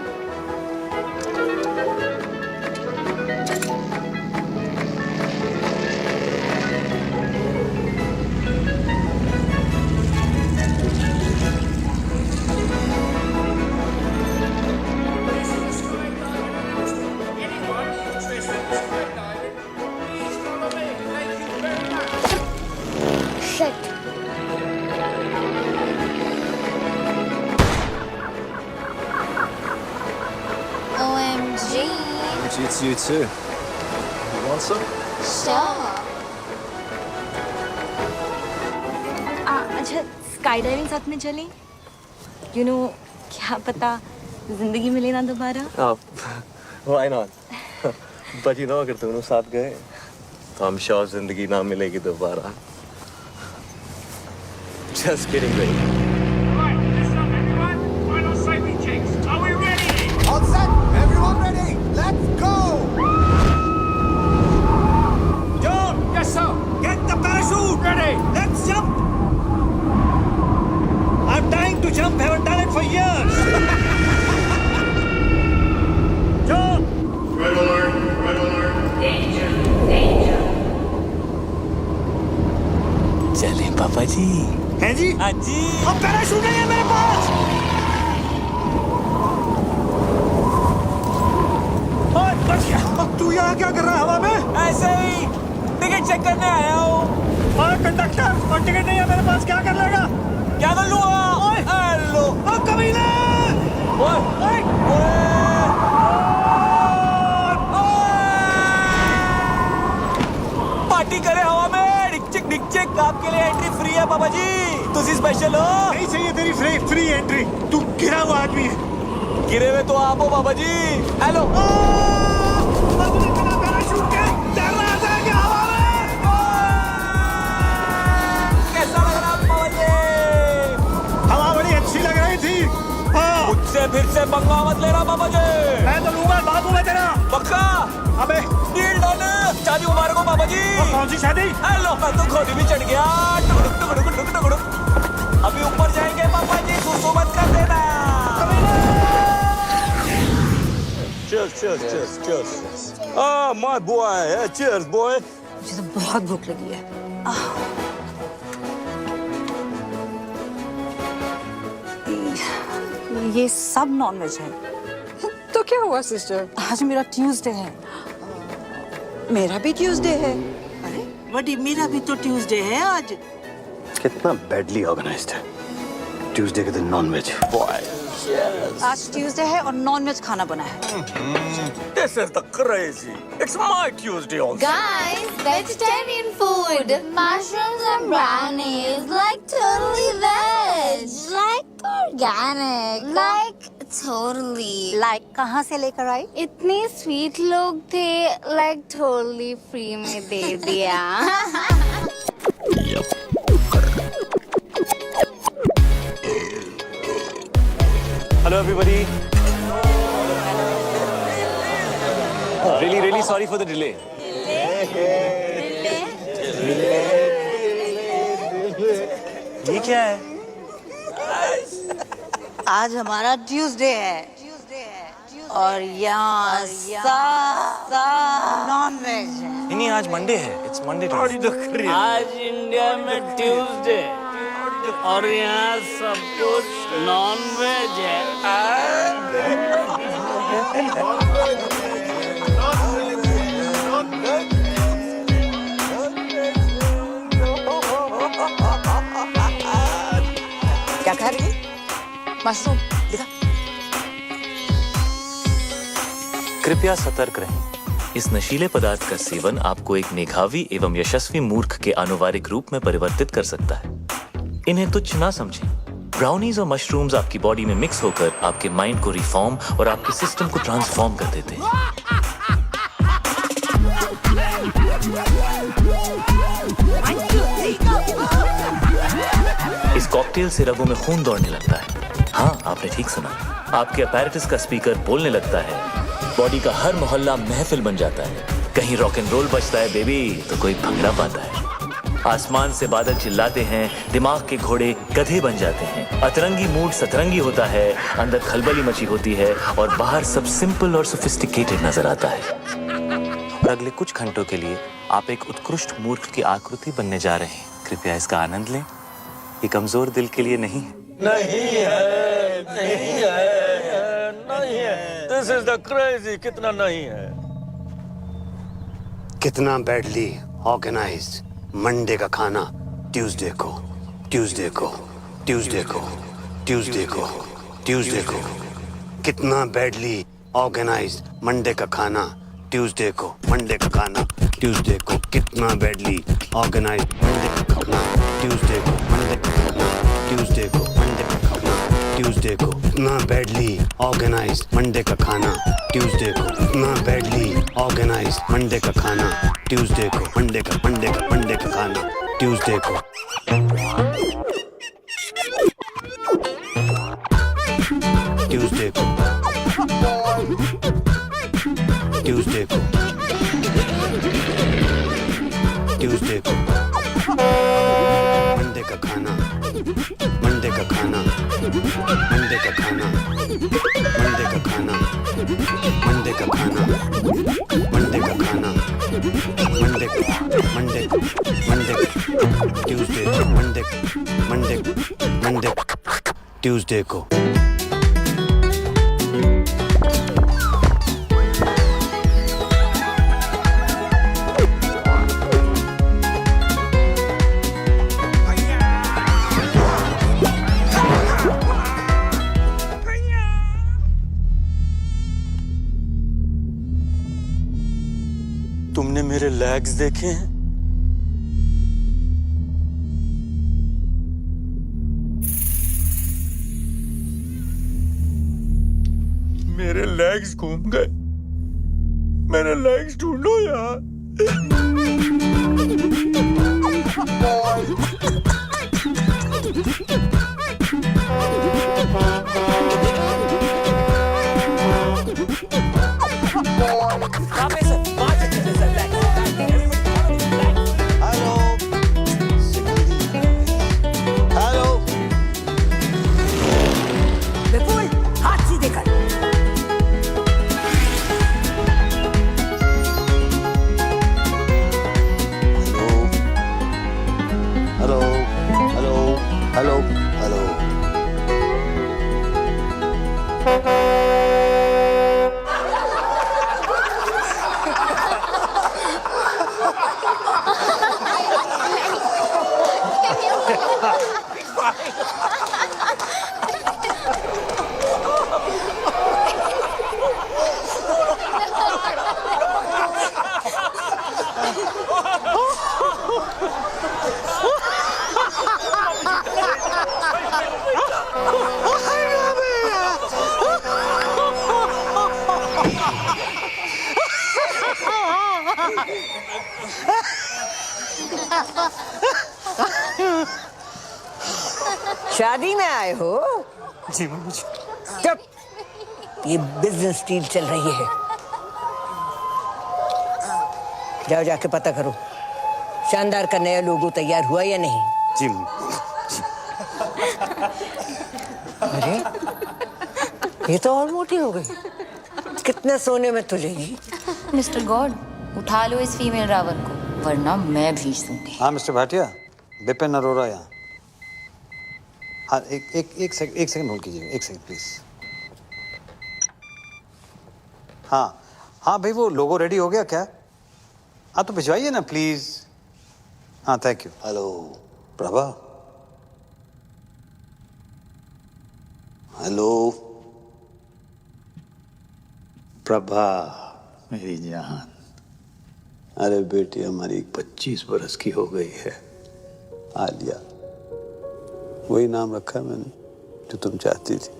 OMG.
It's you too. You want some?
Sure.
अच्छा स्काई डाइविंग साथ में चलें? यू नो क्या पता जिंदगी मिले ना दोबारा।
Why not? But you know अगर दोनों साथ गए तो I'm sure जिंदगी ना मिलेगी दोबारा. Just kidding, baby.
Right, listen up, everyone. Final safety checks. Are we ready?
All set. Everyone ready? Let's go.
John! Yes, sir. Get the parachute ready. Let's jump. I'm dying to jump. Haven't done it for years. John! Red alert. Red alert. Danger. Danger.
चले पापा जी।
हैं जी?
हाँ जी।
अब parachute नहीं है मेरे पास। ओए, बच गया। अब तू यहाँ क्या कर रहा है हवा में?
ऐसे ही टिकट चेक करने आया हूँ।
और कंडक्टर, और टिकट नहीं है मेरे पास, क्या कर लेगा?
क्या कर लूँगा? हेलो।
ओ कमीने!
पार्टी करे हवा में। डिक चिक आपके लिए एंट्री फ्री है पापा जी। तुसी स्पेशल हो।
नहीं चाहिए तेरी फ्री एंट्री। तू गिरा हुआ आदमी है।
गिरे हुए तो आप हो पापा जी। हेलो।
अपने बिना पैराशूट के तैर रहा था क्या हवा में?
कैसा लग रहा पापा जी?
हवा बड़ी अच्छी लग रही थी। हाँ।
मुझसे फिर से पंगा मत लेना पापा जी।
मैं तो लूंगा, बाबू मैं तेरा।
पक्का?
अबे
डील डन। शादी मुबारक हो पापा जी।
कौन सी शादी?
हेलो, मैं तो घोड़ी भी चढ़ गया। टुकड़ुक टुकड़ुक टुकड़ुक टुकड़ुक। अभी ऊपर जाएंगे पापा जी, सुसु मत कर देना।
Cheers. Ah, my boy. Yeah, cheers, boy.
मुझे तो बहुत भूख लगी है। ये सब नॉनवेज है।
तो क्या हुआ सिस्टर?
आज मेरा ट्यूसडे है।
मेरा भी ट्यूसडे है।
अरे बड़ी, मेरा भी तो ट्यूसडे है आज।
कितना बैडली ऑर्गेनाइज्ड है। ट्यूसडे के दिन नॉनवेज।
आज ट्यूसडे है और नॉनवेज खाना बना है।
This is the crazy. It's my Tuesday also.
Guys, vegetarian food. Mushrooms and brownies. Like totally veg. Like organic. Like totally.
Like कहाँ से लेकर आई?
इतने स्वीट लोग थे, like totally free में दे दिया।
Hello everybody. Really sorry for the delay. ये क्या है?
आज हमारा ट्यूसडे है और यहाँ नॉन वेज है।
नहीं, आज मंडे है। It's Monday.
आज इंडिया में ट्यूसडे और यहाँ सब कुछ नॉन वेज है।
क्या खा रही है?
मशरूम।
दिखा।
कृपया सतर्क रहें। इस नशीले पदार्थ का सेवन आपको एक मेधावी एवं यशस्वी मूर्ख के आनुवारिक रूप में परिवर्तित कर सकता है। इन्हें तुच्छ ना समझें। ब्राउनीज और मशरूम्स आपकी बॉडी में मिक्स होकर आपके माइंड को रिफॉर्म और आपके सिस्टम को ट्रांसफॉर्म कर देते हैं। इस कॉकटेल से रगों में खून दौड़ने लगता है। हाँ, आपने ठीक सुना। आपके अपैरेटस का स्पीकर बोलने लगता है। बॉडी का हर मोहल्ला महफिल बन जाता है। कहीं रॉक एंड रोल बजता है बेबी तो कोई भंगड़ा पाता है। आसमान से बादल चिल्लाते हैं, दिमाग के घोड़े गधे बन जाते हैं। अतरंगी मूड सतरंगी होता है, अंदर खलबली मची होती है और बाहर सब सिंपल और सोफिस्टिकेटेड नजर आता है। और अगले कुछ घंटों के लिए आप एक उत्कृष्ट मूर्ख की आकृति बनने जा रहे हैं। कृपया इसका आनंद लें। ये कमजोर दिल के लिए नहीं है।
This is the crazy. कितना नहीं है?
कितना बैडली ऑर्गेनाइज्ड मंडे का खाना ट्यूसडे को कितना बैडली ऑर्गेनाइज्ड मंडे का खाना ट्यूसडे को कितना बैडली ऑर्गेनाइज्ड मंडे का खाना ट्यूसडे को कितना बैडली ऑर्गेनाइज्ड मंडे का खाना ट्यूसडे को कितना बैडली ऑर्गेनाइज्ड मंडे का खाना ट्यूसडे को मंडे का खाना ट्यूसडे को मंडे का खाना ट्यूसडे को
तुमने मेरे लेग्स देखे हैं? मेरे लेग्स घूम गए। मेरे लेग्स ढूंढो यार।
विपुल, हाथ सीधे कर।
हेलो
शादी में आए हो?
जी मम्मी जी।
चुप। ये बिजनेस डील चल रही है। जाओ जाके पता करो शानदार का नया लोगो तैयार हुआ या नहीं?
जी
अरे ये तो और मोटी हो गई। कितने सोने में तुलेगी?
मिस्टर गॉड, उठा लो इस फीमेल रावण को, वरना मैं भेज दूंगी।
हाँ मिस्टर भाटिया, बिपिन अरोड़ा यहाँ। हाँ एक सेकंड होल्ड कीजिए, एक सेकंड प्लीज। हाँ भाई, वो लोगो रेडी हो गया क्या? हाँ तो भिजवाइए ना प्लीज। हाँ thank you. Hello Prabha. Hello Prabha मेरी जान। अरे बेटी हमारी 25 बरस की हो गई है, आलिया। वही नाम रखा है मैंने जो तुम चाहती थी।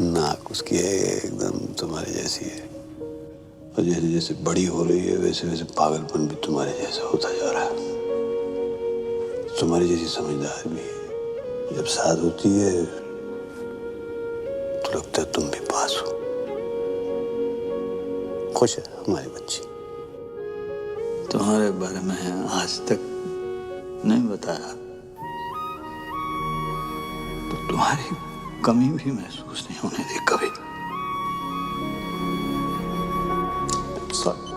नाक उसकी है एकदम तुम्हारे जैसी है, और जैसे जैसे बड़ी हो रही है वैसे वैसे पागलपन भी तुम्हारे जैसा होता जा रहा है। तुम्हारी जैसी समझदार भी है। जब साथ होती है तो लगता है तुम भी पास हो। खुश है हमारी बच्ची। तुम्हारे बारे में आज तक नहीं बताया तो तुम्हारी कमी भी महसूस नहीं होने दी कभी। सॉरी।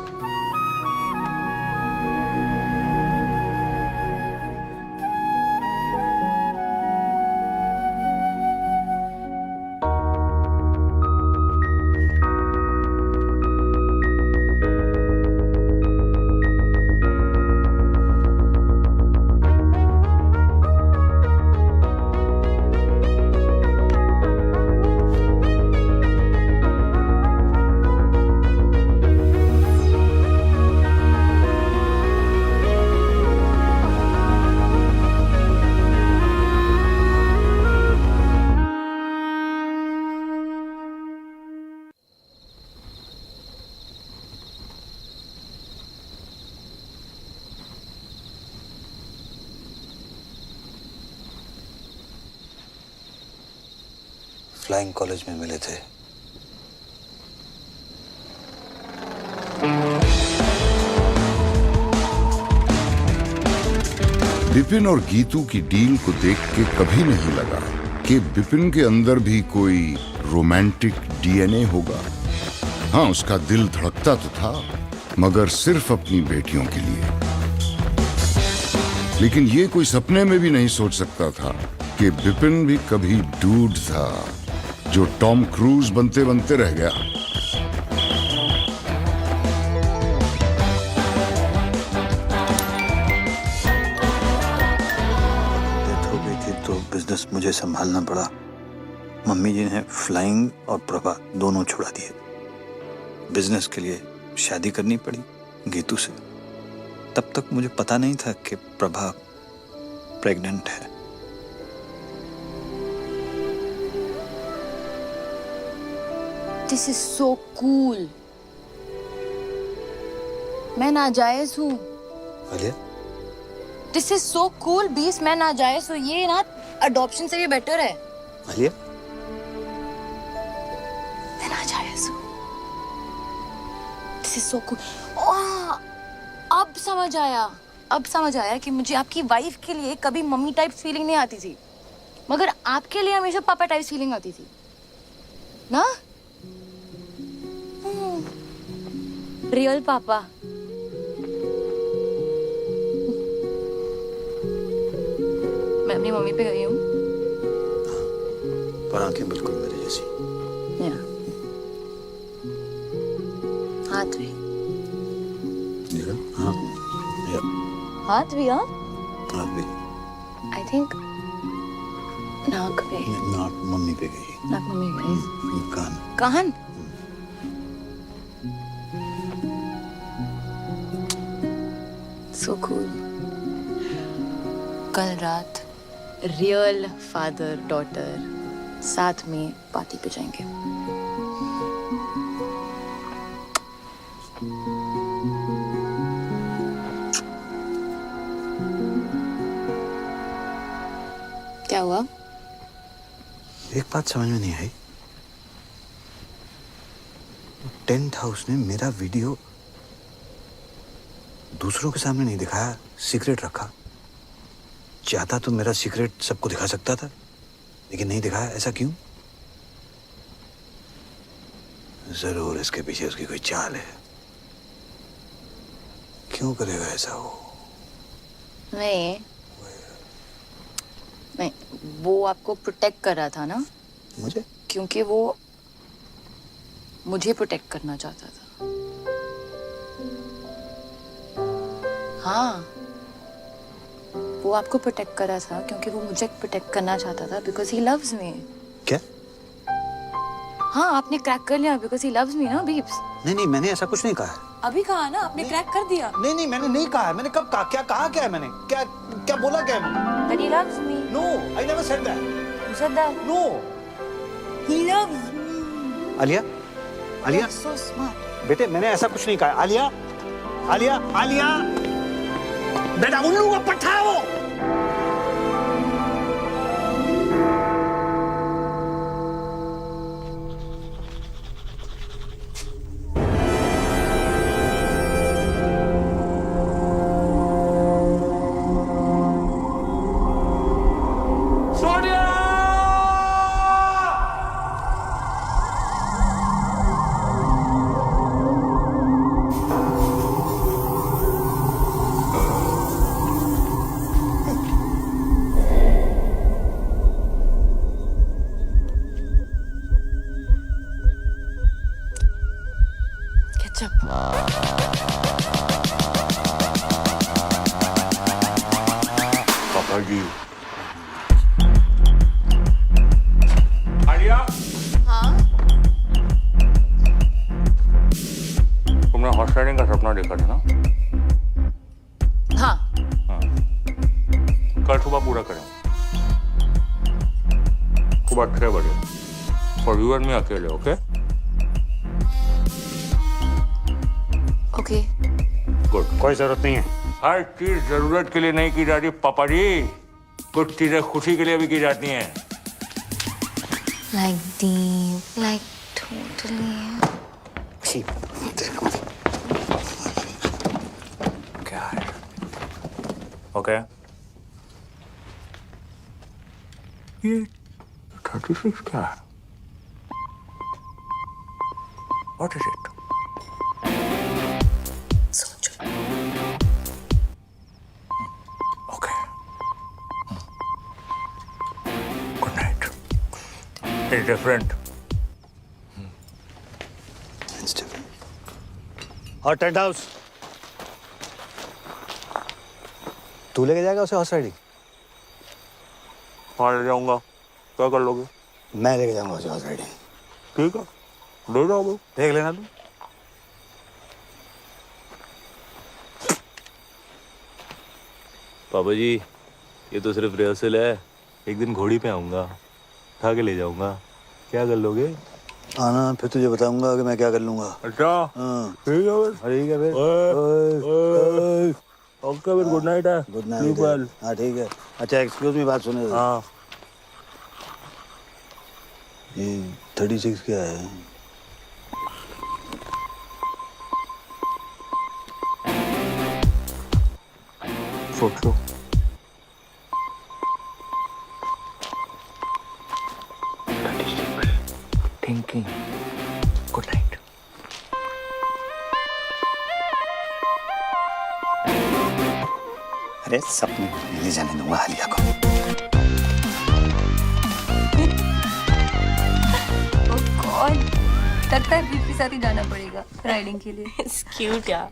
फ्लाइंग कॉलेज में मिले थे।
बिपिन और गीतू की डील को देख के कभी नहीं लगा कि बिपिन के अंदर भी कोई रोमांटिक डीएनए होगा। हाँ, उसका दिल धड़कता तो था, मगर सिर्फ अपनी बेटियों के लिए। लेकिन ये कोई सपने में भी नहीं सोच सकता था कि बिपिन भी कभी डूड था जो टॉम क्रूज बनते बनते रह गया।
डेथ हो गई थी तो बिजनेस मुझे संभालना पड़ा। मम्मी जी ने फ्लाइंग और प्रभा दोनों छुड़ा दिए। बिजनेस के लिए शादी करनी पड़ी गीतू से। तब तक मुझे पता नहीं था कि प्रभा प्रेग्नेंट है।
This is so cool. मैं नाजायज हूँ। This is so cool. 20 मैं नाजायज हूँ। ये ना अडॉप्शन से भी बेटर है।
आलिया,
मैं नाजायज हूँ। This is so cool. अब समझ आया। अब समझ आया कि मुझे आपकी वाइफ के लिए कभी मम्मी टाइप फीलिंग नहीं आती थी, मगर आपके लिए हमेशा पापा टाइप फीलिंग आती थी ना। रियल पापा। मैं अपनी मम्मी पे गई हूँ।
पर आंखें बिल्कुल मेरे जैसी।
हाथ भी।
हाँ,
हाथ भी। हाँ,
हाथ भी।
आई थिंक नाक पे।
नाक मम्मी पे गई।
नाक मम्मी पे गई।
कान।
कान। So cool. कल रात रियल फादर डॉटर साथ में पार्टी पे जाएंगे। क्या हुआ?
एक बात समझ में नहीं आई। टेंट हाउस ने मेरा वीडियो दूसरों के सामने नहीं दिखाया, सीक्रेट रखा। चाहता तो मेरा सीक्रेट सबको दिखा सकता था, लेकिन नहीं दिखाया। ऐसा क्यों? जरूर इसके पीछे उसकी कोई चाल है। क्यों करेगा ऐसा वो?
नहीं, वो आपको प्रोटेक्ट कर रहा था ना?
मुझे?
क्योंकि वो मुझे प्रोटेक्ट करना चाहता था। हाँ, वो आपको प्रोटेक्ट कर रहा था क्योंकि वो मुझे प्रोटेक्ट करना चाहता था, बिकॉज ही लव्स मी।
क्या?
हाँ, आपने क्रैक कर लिया बिकॉज ही लव्स मी ना बीब्स।
नहीं, मैंने ऐसा कुछ नहीं कहा है।
अभी कहा ना, आपने क्रैक कर दिया।
नहीं, मैंने नहीं कहा है। मैंने कब कहा? क्या कहा? क्या है मैंने? क्या बोला? क्या है मैंने?
That he loves me.
No, I never said that.
You said that.
No.
He loves me.
Alia,
You're so smart.
बेटे मैंने ऐसा कुछ नहीं कहा। आलिया, बेटा उल्लू का पट्टा है वो।
पापा जी। आलिया।
हाँ?
तुमने हॉर्स राइडिंग का सपना देखा था ना?
हाँ।
कल सुबह पूरा करें। सुबह 6 बजे। और यू एंड मी अकेले, ओके?
ओके।
गुड।
कोई जरूरत नहीं है।
हर चीज जरूरत के लिए नहीं की जाती पापा जी, कुछ चीजें खुशी के लिए भी की जाती हैं।
Like deep, like totally.
क्या है? ओके। ये 36 क्या है? What is it?
सोचो।
Okay. Good night. It's different.
It's different. और टेंट हाउस तू लेके जाएगा उसे हॉर्स राइडिंग?
हाँ, ले जाऊंगा। क्या कर लोगे?
मैं लेके जाऊंगा उसे हॉर्स राइडिंग।
ठीक है, ले जाओ भाई।
देख लेना तू।
पापा जी, ये तो सिर्फ रिहर्सल है। एक दिन घोड़ी पे आऊंगा, उठा के ले जाऊंगा। क्या कर लोगे?
आना, फिर तुझे बताऊंगा कि मैं क्या कर लूंगा।
अच्छा।
हाँ
ठीक है फिर।
ठीक है फिर।
ओके फिर, गुड नाइट है।
Good night. हाँ ठीक है। अच्छा एक्सक्यूज मी, बात सुने।
हाँ।
ये 36 क्या है?
सोच लो। थिंकिंग। Good night.
अरे सपने ले जाने दूंगा आलिया को।
गॉड, लगता है बीच के साथ ही जाना पड़ेगा राइडिंग के लिए।
It's cute यार।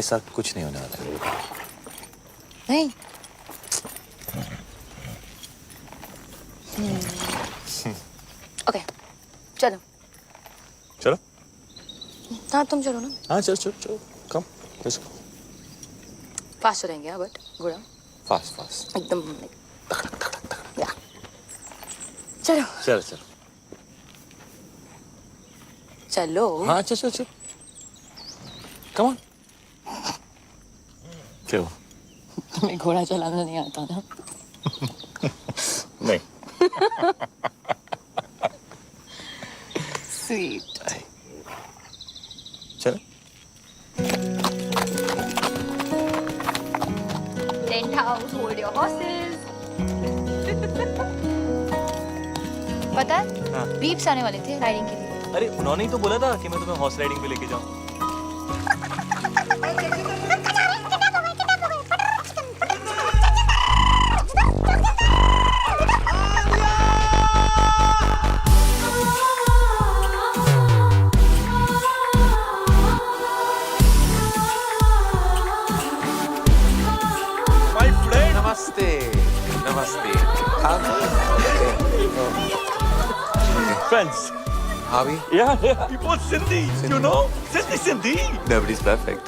ऐसा कुछ नहीं होने वाला है।
नहीं। ओके, चलो।
चलो।
हाँ तुम चलो ना।
हाँ चलो चलो चलो, कम, लेट्स गो।
फास्ट चलेंगे हाँ, बट गुड़ा
फास्ट फास्ट।
एकदम या। चलो
चलो चलो।
चलो।
हाँ चलो चलो चलो। Come on. क्यों?
तुम्हें घोड़ा चलाना नहीं आता ना?
नहीं।
स्वीट।
चलो।
Tent house, hold your horses. पता है?
हाँ।
बीप्स आने वाले थे राइडिंग के लिए।
अरे उन्होंने ही तो बोला था कि मैं तुम्हें हॉर्स राइडिंग पे लेके जाऊं।
My friend.
नमस्ते नमस्ते।
Friends.
Harvey?
Yeah, yeah. He was Sindhi. You know? Sindhi.
Nobody's perfect.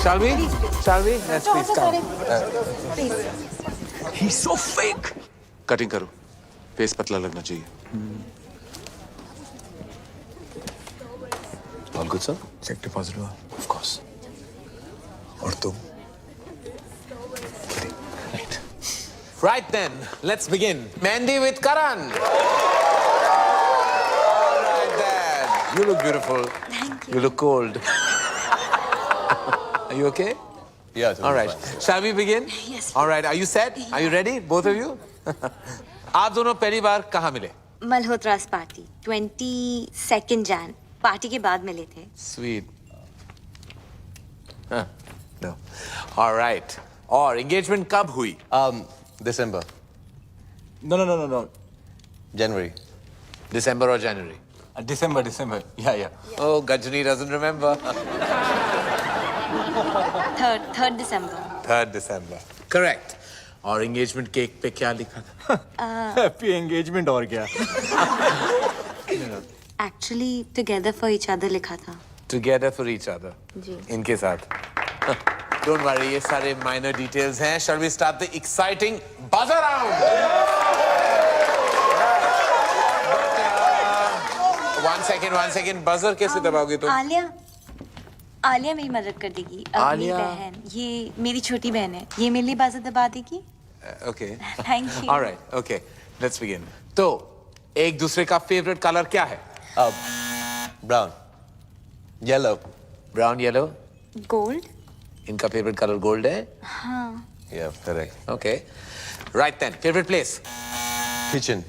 Shall we? Shall we? Let's please come.
He's so fake.
Cutting करो, फेस पतला लगना चाहिए। All good, sir?
Cheque deposit हुआ?
Of course.
और तुम?
Right then, let's begin. Mandy with Karan. All right then. You look beautiful.
Thank
You look cold. Are you okay?
Yeah.
All right. Shall we begin?
Yes.
All right. Are you set? Are you ready? Both of you? आप दोनों पहली बार कहाँ मिले?
मल्होत्रास party 22 Jain party के बाद मिले थे।
Sweet. Huh. No. All right. और engagement कब हुई?
December.
No.
January.
December or January?
December. Yeah.
Oh, Gajani doesn't remember.
3rd December.
3rd December. Correct. और engagement cake पे क्या लिखा था?
Happy engagement और क्या?
Actually together for each other लिखा था।
Together for each other.
जी।
इनके साथ. Don't worry, ये सारे minor details हैं. Shall we start the exciting buzzer round? One second. Buzzer कैसे दबाओगे तुम?
आलिया मेरी मदद कर देगी। अब मेरी
आलिया?
बहन, ये मेरी छोटी बहन है। ये मेरे लिए बाजू दबा देगी।
Okay.
Thank you.
All right. Okay. Let's begin. तो एक दूसरे का favorite color क्या है?
Brown. Yellow.
Brown, yellow.
Gold?
इनका favorite color gold है?
हाँ।
Yeah, correct.
Okay. Right then. Favorite place?
Kitchen.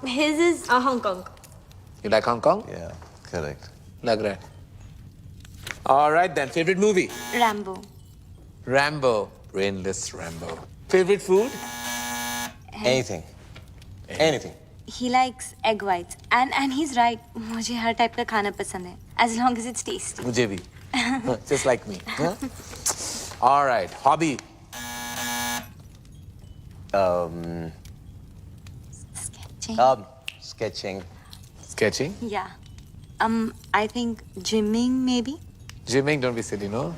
His is Hong Kong.
You like Hong Kong?
Yeah, correct.
लग रहा है. All right then. Favorite movie?
Rambo.
Rambo. Brainless Rambo. Favorite food?
Anything. Anything.
He likes egg whites. And he's right. मुझे हर type का खाना पसंद है. As long as it's tasty.
मुझे भी. Just like me. Huh? All right. Hobby?
Sketching.
Sketching.
Sketching?
Yeah. I think gymming maybe.
Gymming, don't be silly, no?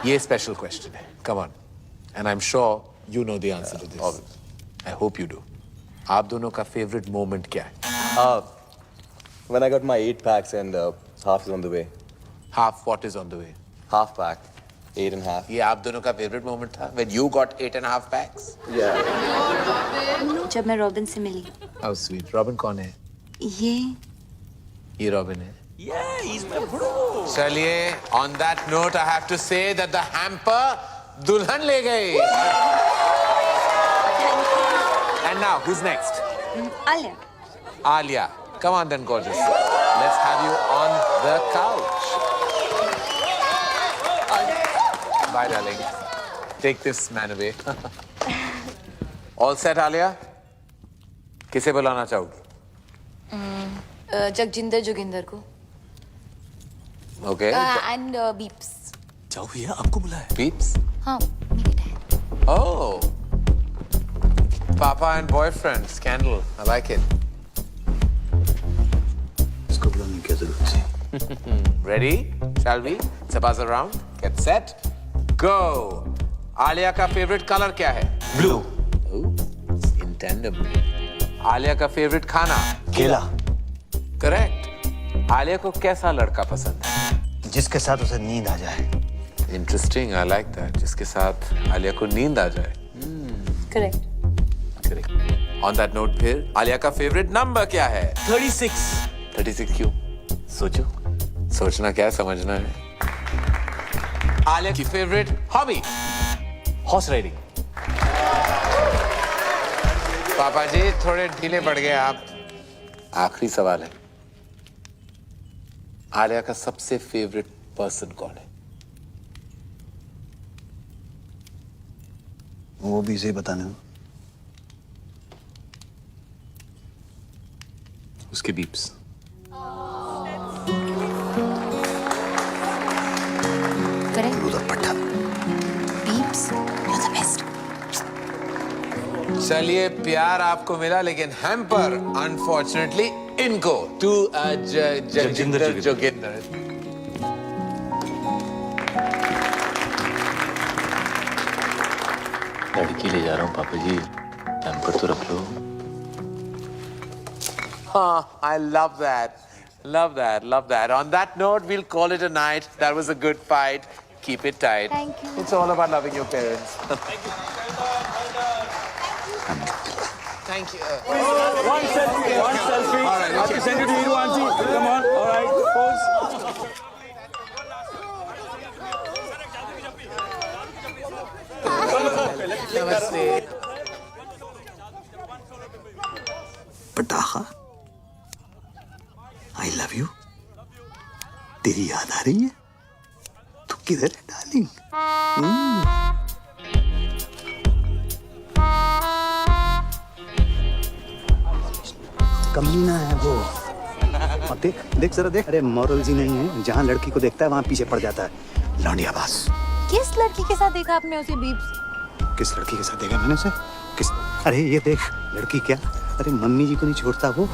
ये special question है. Come on. And I'm sure you know the answer to this.
Obvious.
I hope you do. आप दोनों का favorite moment क्या है?
When I got my 8 packs and half is on the way.
Half what is on the way?
Half pack. 8.5.
ये आप दोनों का favorite moment था? When you got 8.5 packs?
Yeah.
जब मैं रॉबिन से मिली.
How sweet. Robin कौन है? ये Robin है.
Yeah, he's my bro.
चलिए, on that note, I have to say that the hamper दुल्हन ले गई. And now, who's next?
Alia.
Alia. Come on then, gorgeous. Let's have you on the couch. Bye, darling. Take this man away. All set, Alia? किसे बुलाना चाहोगी?
जगजिंदर जोगिंदर को।
Okay.
And beeps.
जाओ भैया, आपको बुलाया.
Beeps.
हाँ, मेरे dad.
Oh. Papa and boyfriend scandal. I like it.
इसको बुलाने की जरूरत थी.
Ready? Shall we? Sabaz around. Get set. Go. Alia का फेवरेट कलर क्या है?
ब्लू.
In tandem. आलिया का फेवरेट खाना?
केला.
करेक्ट. आलिया को कैसा लड़का पसंद है?
जिसके साथ उसे नींद आ जाए.
इंटरेस्टिंग. I like that. जिसके साथ आलिया को नींद आ जाए.
Correct.
Correct. On that note फिर आलिया का फेवरेट नंबर क्या है?
36.
36 क्यों?
सोचो.
सोचना क्या है, समझना है. आलिया की फेवरेट हॉबी?
Horse riding.
पापा जी थोड़े ढीले पड़ गए आप. आखिरी सवाल है. आलिया का सबसे फेवरेट पर्सन कौन है?
वो भी इसे बताने हो.
उसके बीप्स.
करेक्ट.
उधर पट्टा.
Beeps. You are the best.
चलिए प्यार आपको मिला, लेकिन हैम्पर अनफॉर्चुनेटली इनको. टू जगजिंदर जोगिंदर.
लड़की ले जा रहा हूँ पापा जी. पैम्पर तो रख लो.
हाँ, I love that. Love that. Love that. On that note, we'll call it a night. That was a good fight. Keep it tight.
Thank you.
It's all about loving your parents. Thank you.
One selfie.
All right,
I have to send it to you, auntie. Come on. All right. Pose.
Namaste.
पटाखा. आई love you. तेरी याद आ रही है? तू किधर है darling? कमीना है वो. और देख देख जरा देख. अरे मॉरल्स ही नहीं है. जहाँ लड़की को देखता है वहाँ पीछे पड़ जाता है. लौंडिया बास.
किस लड़की के साथ देखा आपने उसे बीप्स?
किस लड़की के साथ देखा मैंने उसे? किस? अरे ये देख. लड़की क्या? अरे मम्मी जी को नहीं छोड़ता वो.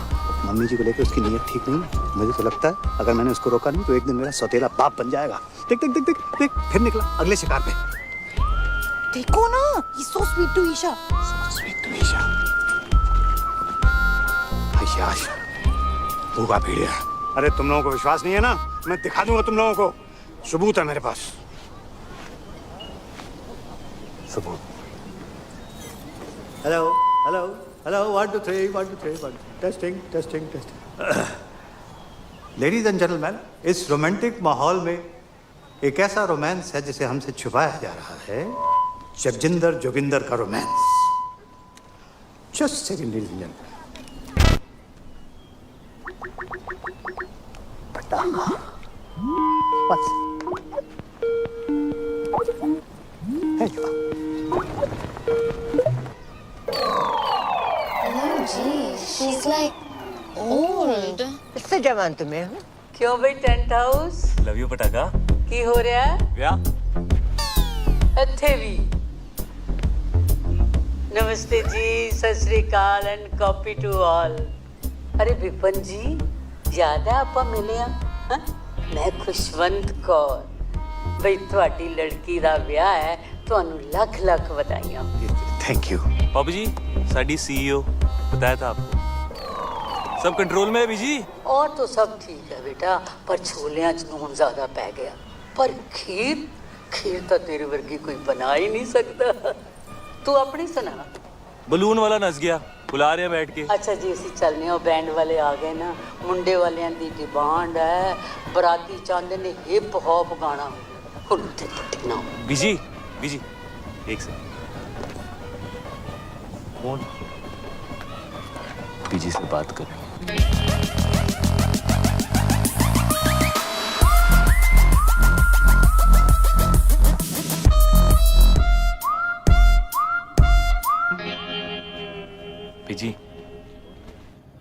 मम्मी जी को लेकर उसकी नीयत ठीक नहीं है. मुझे तो लगता है अगर मैंने उसको रोका नहीं तो एक दिन मेरा सौतेला बाप बन जाएगा. देख देख देख देख देख फिर निकला अगले शिकार पे.
देखो ना, he's so sweet to Isha.
Sweet to Isha. आयाश होगा भेड़िया. अरे तुम लोगों को विश्वास नहीं है ना? मैं दिखा दूंगा तुम लोगों को. सबूत है मेरे पास. सबूत. Hello hello hello. 1 2 3 1 2 3 1. Testing testing testing. Ladies and gentleman, इस रोमांटिक माहौल में एक ऐसा रोमांस है जिसे हमसे छुपाया जा रहा है. जगजिंदर जोगिंदर का romance. Just second ladies and gentleman. पटाखा. बस. है जो.
She's like old.
इससे जवान तुम्हें हूँ.
क्यों भाई टेंट हाउस
लव यू पटाखा.
की हो रहा है?
क्या?
ਇੱਥੇ ਵੀ. नमस्ते जी, सत श्री अकाल एंड कॉपी टू ऑल. अरे विपन जी, याद है ਆਪਾਂ ਮਿਲੇ ਆ? ਮੈਂ ਖੁਸ਼ਵੰਤ ਕੌਰ. ਬਈ ਤੁਹਾਡੀ ਲੜਕੀ ਦਾ ਵਿਆਹ ਹੈ. ਤੁਹਾਨੂੰ ਲੱਖ ਲੱਖ ਵਧਾਈਆਂ.
Thank you.
पापा जी साडी सीईओ बताया था आपको. सब कंट्रोल में है बीजी.
और तो सब ठीक है बेटा, पर छोलियां च नून ज्यादा पै गया. पर खीर खीर तो तेरे वर्गी कोई बना ही नहीं सकता. तू अपनी सुना.
बलून वाला नस गया. बुला रहे हैं बैठ के.
अच्छा जी, ਅਸੀਂ ਚੱਲਨੇ ਆ. बैंड वाले आ गए ना. मुंडे वालियां दी डिमांड है. बराती चाहते ने हिप हॉप गाना. ਹੁਣ ਤੇ ਪੱਟੀ ਨਾ.
बीजी बीजी एक सेकंड. कौन? बीजी से बात कर रही है. बीजी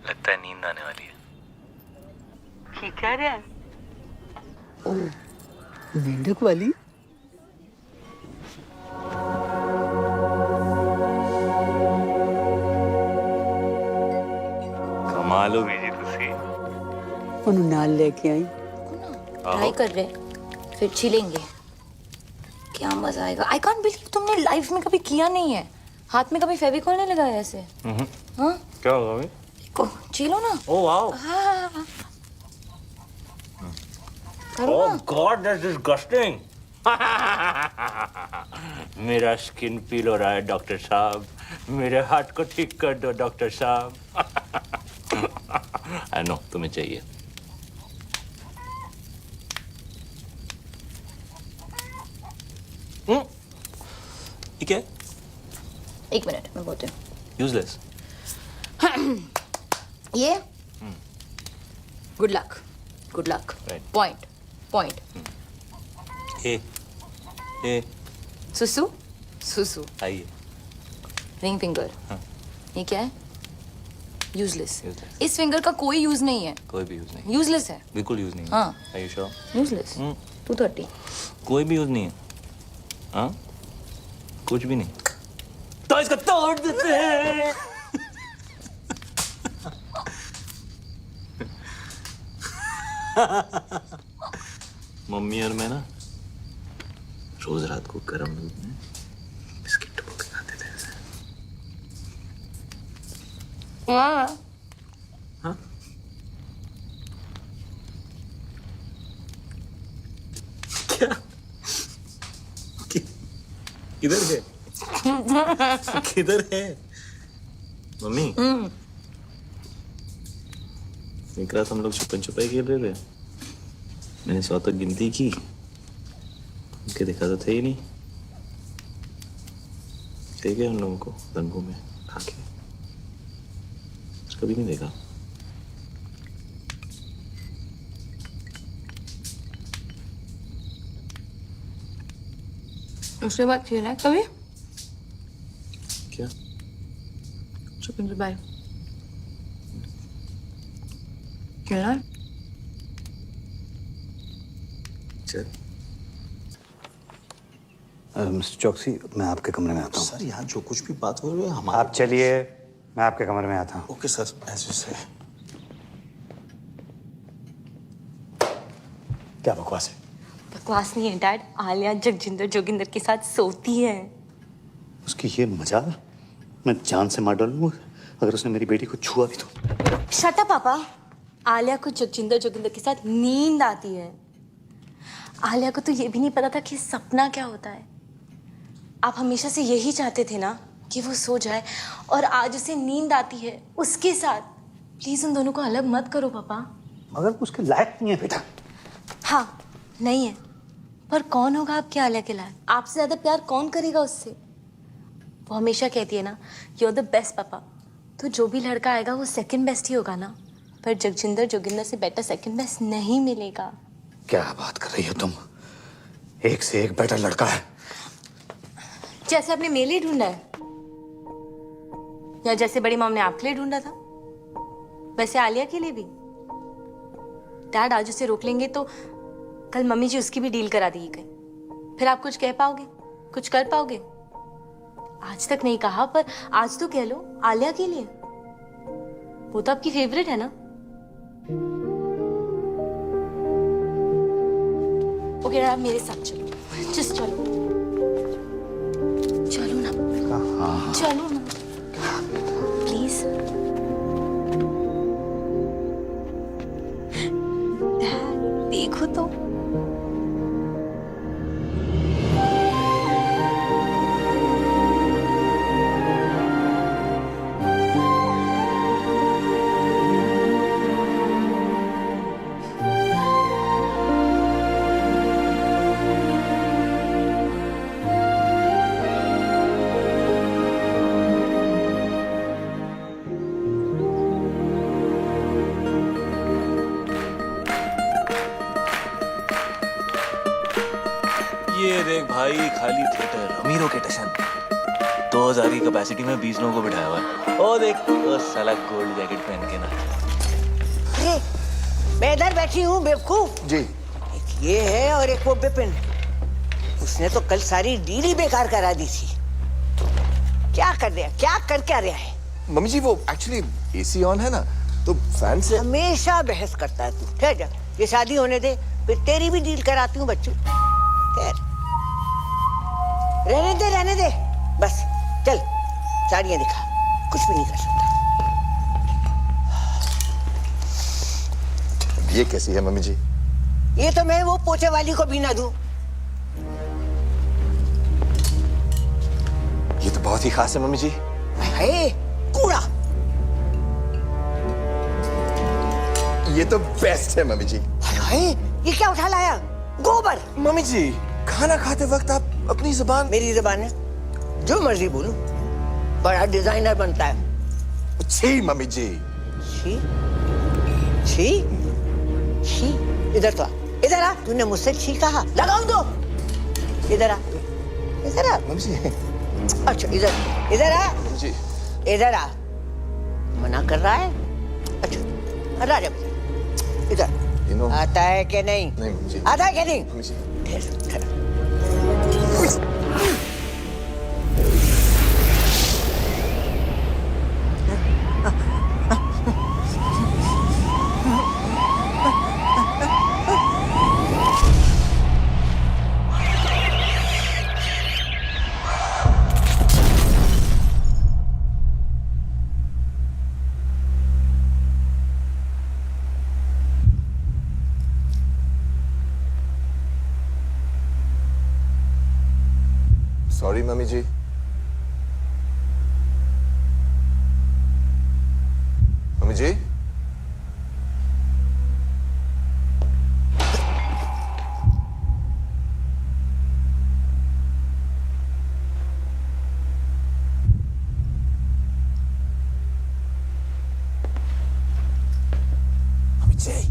लगता है नींद आने वाली है.
की कह रहा है? मेंढक वाली?
कमाल हो बीजी तुसी।
ਉਹਨੂੰ ਨਾਲ ਲੈ ਕੇ आई।
ट्राई कर रहे फिर छिलेंगे। क्या मजा आएगा। आई कांट बिलीव तुमने लाइफ में कभी किया नहीं है। हाथ में कभी फेविकॉल नहीं लगाया ऐसे। हाँ
क्या होगा भाई?
को छिलो ना।
Oh wow.
हाँ करो
ओह
ना।
God that's disgusting. मेरा स्किन पील हो रहा है डॉक्टर साहब। मेरे हार्ट को ठीक कर दो डॉक्टर साहब। आई नो तुम्हें चाहिए। ठीक है।
एक मिनट मैं बोलती हूँ।
यूजलेस।
ये good luck good luck.
Right.
Point point.
ए
सुसु सुसु।
आइए।
Ring finger.
हाँ।
ये क्या है? यूजलेस।
Useless.
इस फिंगर का कोई यूज नहीं है।
कोई भी यूज नहीं।
यूजलेस है।
बिल्कुल यूज नहीं।
हाँ।
Are you sure?
यूजलेस। 230।
कोई भी यूज नहीं है। हाँ? कुछ भी नहीं। तो इसको तोड़ देते हैं। मम्मी और मैं ना रोज रात को गर्म दूध में बिस्किट डुबो के खाते थे ऐसे।
हाँ।
हाँ? क्या? किधर है? किधर है? मम्मी एक रात हम लोग छुपन छुपाई खेल रहे थे। मैंने 100 तक गिनती की। उनके देखा तो थे ही नहीं। ठीक है उन लोगों को रंगों में खा के कभी नहीं देखा।
उसके बाद खेला है कभी?
क्या?
छुपन छुपाई खेला है?
चल।
मिस्टर चौकसी, मैं आपके कमरे में आता हूँ।
सर यहाँ जो कुछ भी बात हो रही है हम
आप चलिए, मैं आपके कमरे में आता हूँ।
ओके सर, ऐसे से
क्या बकवास है?
बकवास नहीं है डैड। आलिया जगजिंदर जोगिंदर के साथ सोती है।
उसकी ये मजाल मैं जान से मार डालूंगा अगर उसने मेरी बेटी को छुआ भी तो।
शट अप पापा। आलिया को जगजिंदर जोगिंदर के साथ नींद आती है। आलिया को तो ये भी नहीं पता था कि सपना क्या होता है। आप हमेशा से यही चाहते थे ना कि वो सो जाए, और आज उसे नींद आती है उसके साथ। प्लीज उन दोनों को अलग मत करो पापा।
मगर उसके लायक नहीं है बेटा।
हाँ नहीं है, पर कौन होगा आपके आलिया के लायक? आपसे ज्यादा प्यार कौन करेगा उससे? वो हमेशा कहती है ना, यू आर द बेस्ट पापा। तो जो भी लड़का आएगा वो सेकंड बेस्ट ही होगा ना। पर जगजिंदर जोगिंदर से बेटर सेकंड बेस्ट नहीं मिलेगा।
क्या बात कर रही हो तुम? एक से एक बेटर लड़का है।
जैसे आपने मेरे लिए ढूंढा है, या जैसे बड़ी मॉम ने आपके लिए ढूंढा था, वैसे आलिया के लिए भी। डैड आज उसे रोक लेंगे तो कल मम्मी जी उसकी भी डील करा देगी कहीं। फिर आप कुछ कह पाओगे, कुछ कर पाओगे? आज तक नहीं कहा, पर आज तो कह लो आलिया के लिए। वो तो आपकी फेवरेट है ना। ओके आप मेरे साथ चलो, जस्ट चलो। चलो ना, चलो ना प्लीज। देखो तो
ये देख भाई, खाली थिएटर, अमीरों के टशन। 2000 की कैपेसिटी में 20 लोगों को बिठाया हुआ है। ओ देख वो साला गोल्ड जैकेट पहन के ना।
अरे मैं इधर बैठी हूँ बेवकूफ।
जी।
ये है और एक वो बिपिन, उसने तो कल सारी डील ही बेकार करा दी थी। क्या कर रहा, क्या कर क्या रहा है?
मम्मी जी वो एक्चुअली एसी ऑन है ना, तो फैन से।
हमेशा बहस करता है तू। ठहर जा, ये शादी होने दे, फिर तेरी भी डील कराती हूँ बच्चों। ठहर, रहने दे, बस चल साड़ियाँ दिखा, कुछ भी नहीं कर सकता।
ये कैसी है मम्मी जी?
ये तो मैं वो पोछे वाली को भी ना दूं।
ये तो बहुत ही खास है मम्मी जी।
हाय, कूड़ा।
ये तो बेस्ट है मम्मी जी।
हाय, ये क्या उठा लाया? गोबर।
मम्मी जी खाना खाते वक्त आप अपनी जुबान।
मेरी जुबान है, जो मर्जी बोलूं। बड़ा डिजाइनर बनता है।
छी मम्मी जी।
छी छी छी, इधर तो आ, इधर आ। तूने मुझसे छी कहा, लगाऊं दो। इधर आ, इधर आ
मम्मी जी।
अच्छा इधर आ
मम्मी जी।
इधर आ। मना कर रहा है? अच्छा राजा इधर आता है कि नहीं?
नहीं मम्मी जी।
आता है कि नहीं?
मम्मी जी। सॉरी मम्मी जी। मम्मी जी। मम्मी जी।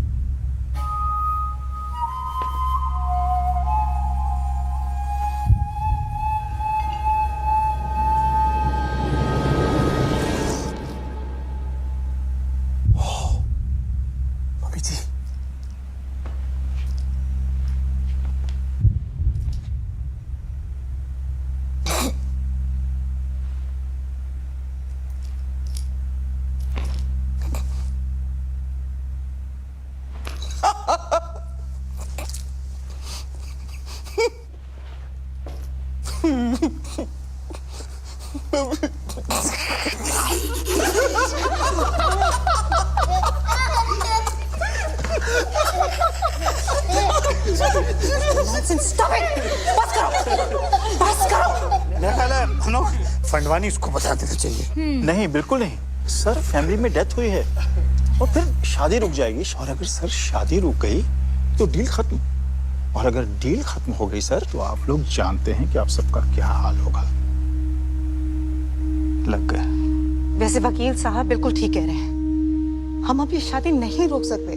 फंडवानी इसको बता देना चाहिए। नहीं बिल्कुल नहीं सर, फैमिली में डेथ हुई है और फिर शादी रुक जाएगी। और अगर सर शादी रुक गई तो डील खत्म, और अगर डील खत्म हो गई सर तो आप लोग जानते हैं कि आप सबका क्या हाल होगा। लग गए।
वैसे वकील साहब बिल्कुल ठीक कह रहे हैं, हम अब ये शादी नहीं रोक सकते।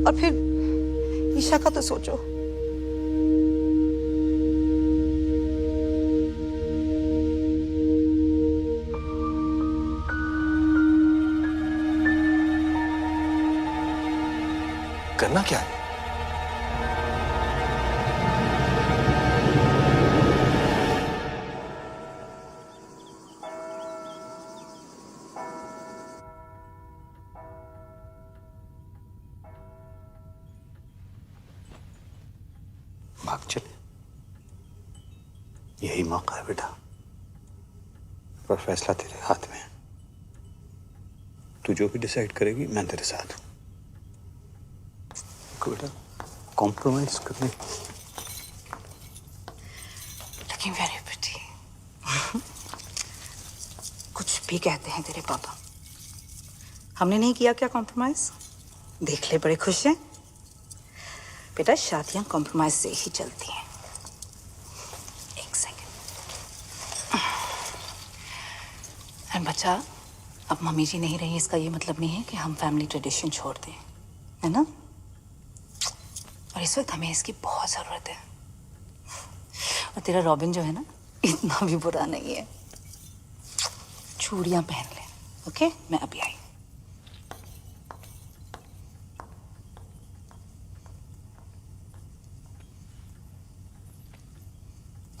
और फिर ईशा का तो सोचो।
करना क्या है?
भाग चले, यही मौका है बेटा, पर फैसला तेरे हाथ में है। तू जो भी डिसाइड करेगी मैं तेरे साथ हूं। बेटा कॉम्प्रोमाइज करने।
Looking very pretty. कुछ भी कहते हैं तेरे पापा, हमने नहीं किया क्या कॉम्प्रोमाइज? देख ले, बड़े खुश हैं। बेटा शादियां कॉम्प्रोमाइज से ही चलती हैं। एक सेकंड। और बच्चा, अब मम्मी जी नहीं रही, इसका ये मतलब नहीं है कि हम फैमिली ट्रेडिशन छोड़ दें, है ना? और इस वक्त हमें इसकी बहुत जरूरत है। और तेरा रॉबिन जो है ना, इतना भी बुरा नहीं है। चूड़ियां पहन ले, ओके? मैं अभी आई।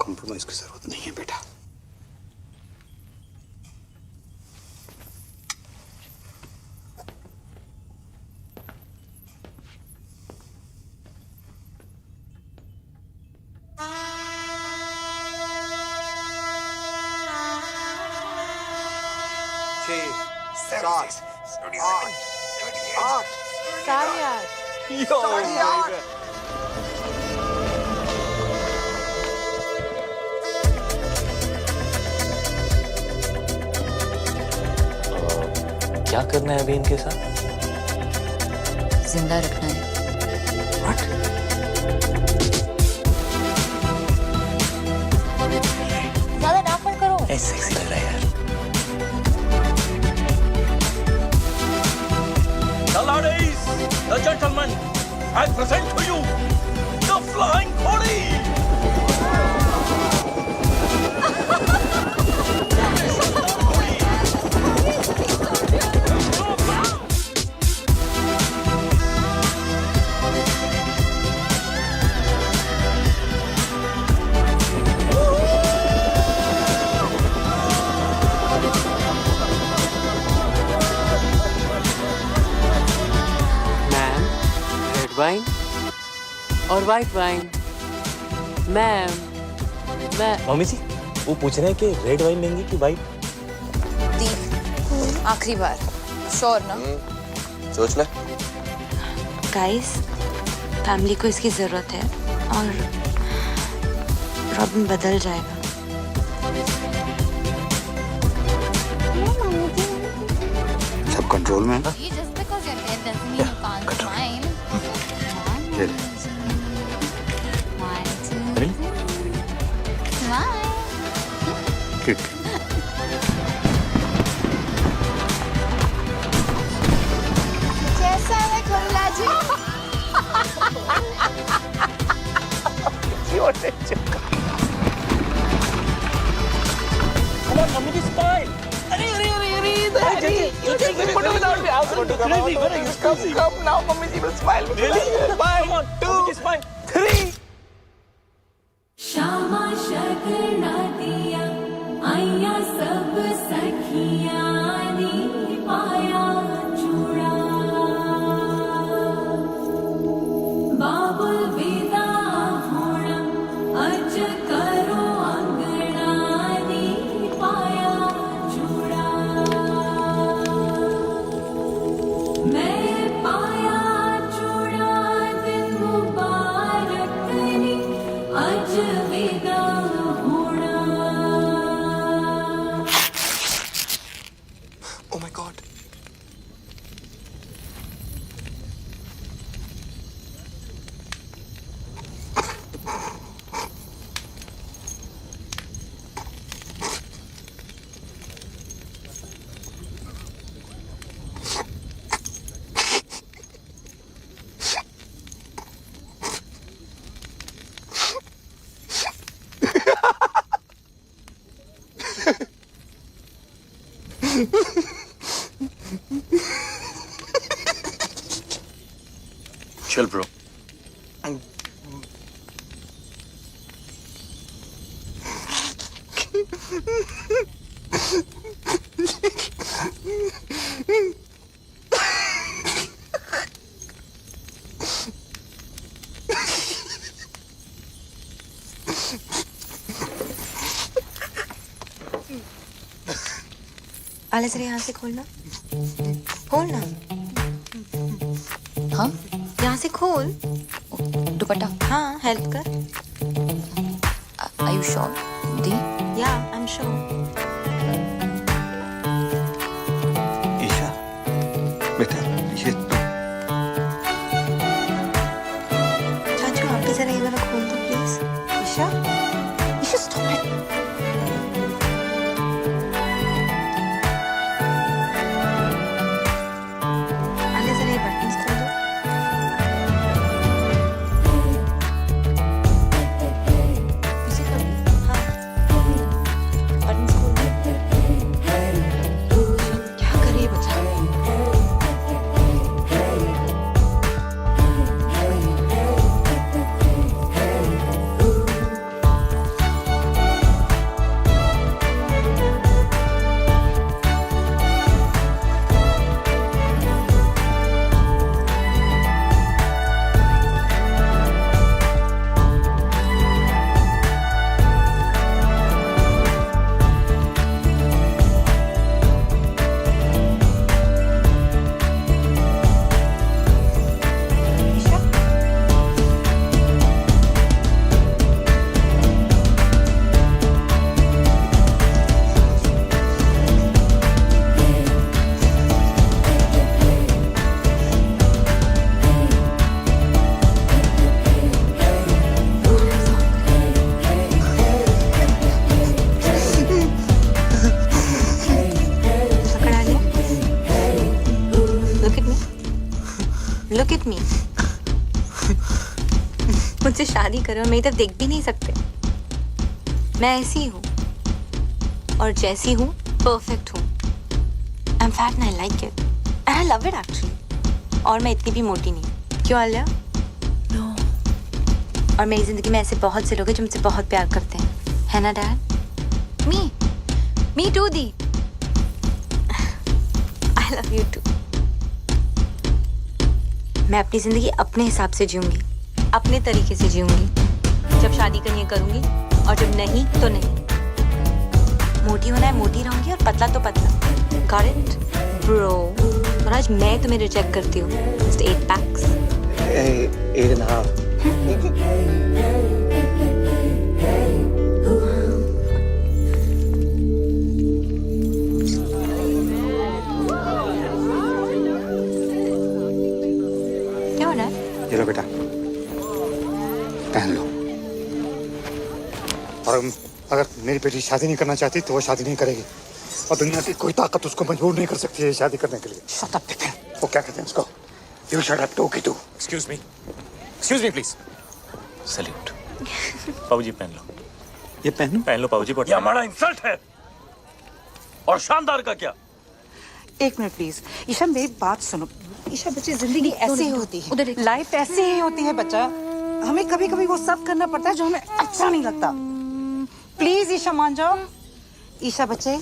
कॉम्प्रोमाइज की जरूरत नहीं है बेटा।
क्या करना है अभी इनके साथ?
जिंदा रखना है। ज्यादा नाक मत करो।
सेक्सी लग रहा है यार।
The ladies, the gentlemen, I present to you the Flying Khodi.
Wine और वाइट वाइन। मैम
मम्मी जी वो पूछ रहे हैं कि रेड वाइन लेंगी कि वाइट?
दी आखिरी बार, श्योर ना?
सोच ले।
गाइस, फैमिली को इसकी जरूरत है और रॉबिन बदल जाएगा।
सब कंट्रोल में है? ठीक।
कैसा है कमला जी?
श्यामा शगना दिया आया सब सखियां नी पाया चूड़ा बाबुल विदा होना अज करो अंगना नी पाया चूड़ा मैं पाया चूड़ा दिन मुबारक नी अज विदा होना।
Oh my God.
चल ब्रो।
आले जरा यहाँ से खोलना, खोलना।
हाँ,
यहाँ से खोल।
दुपट्टा।
हाँ, हेल्प कर।
Are you sure? The?
Yeah, I'm sure.
Isha बेटा ये तो
चाचू आप भी जरा ये वाला खोल दो please. Isha, Isha stop it. आले जरा ये buttons खोल दो। पीछे कर दो। हाँ, buttons खोल दो। क्या कर रही है बच्चा? With me. मुझसे शादी करो, मेरी तरफ देख भी नहीं सकते। मैं ऐसी हूँ और जैसी हूँ परफेक्ट हूँ। I am fat and I like it and I love it actually. और मैं इतनी भी मोटी नहीं। क्यों आलिया? नो। और मेरी जिंदगी में ऐसे बहुत से लोग हैं जो मुझसे बहुत प्यार करते हैं, है ना डैड? मी टू दी। I love you too. मैं अपनी जिंदगी अपने हिसाब से जीऊंगी, अपने तरीके से जीऊंगी। जब शादी करनी है करूंगी और जब नहीं तो नहीं। मोटी होना है मोटी रहूंगी और पतला तो पतला। Got it bro? और आज मैं तुम्हें रिजेक्ट करती हूँ। Just 8 PACS.
8.5.
क्या हो रहा है?
ये लो बेटा, पहन लो। और अगर मेरी बेटी शादी नहीं करना चाहती तो वो शादी नहीं करेगी, और दुनिया की कोई ताकत उसको मजबूर नहीं कर सकती है शादी करने के लिए। Shut up Vipin. वो क्या कहते हैं उसको? यू शट अप टू की too.
Excuse me please. Salute. बाबूजी पहन लो।
ये पहन
लो बाबूजी।
ये हमारा इंसल्ट है। और शानदार का क्या?
एक मिनट प्लीज। ईशा मेरी बात सुनो। ईशा बच्चे जिंदगी ऐसे ही होती है, लाइफ ऐसे ही होती है बच्चा। हमें कभी कभी वो सब करना पड़ता है जो हमें अच्छा नहीं लगता। प्लीज ईशा मान जाओ। ईशा बच्चे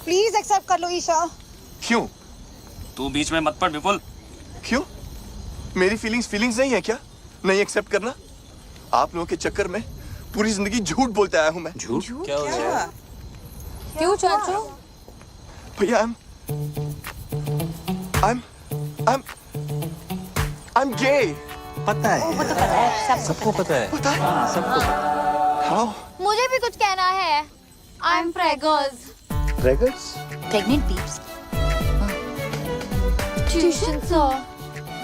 प्लीज एक्सेप्ट कर लो ईशा।
क्यों?
तू बीच में मत पड़ विपुल।
क्यों? मेरी फीलिंग्स नहीं है क्या? नहीं एक्सेप्ट करना? आप लोगों के चक्कर में पूरी जिंदगी झूठ बोलते आया हूं मैं।
झूठ?
क्या हो गया?
क्यों चाचू?
भैया I'm gay.
पता है।
वो तो पता है, सबको
पता है।
पता है?
सबको पता।
How?
मुझे भी कुछ कहना है। I am preggers.
Preggers?
Pregnant peeps. Tuition sir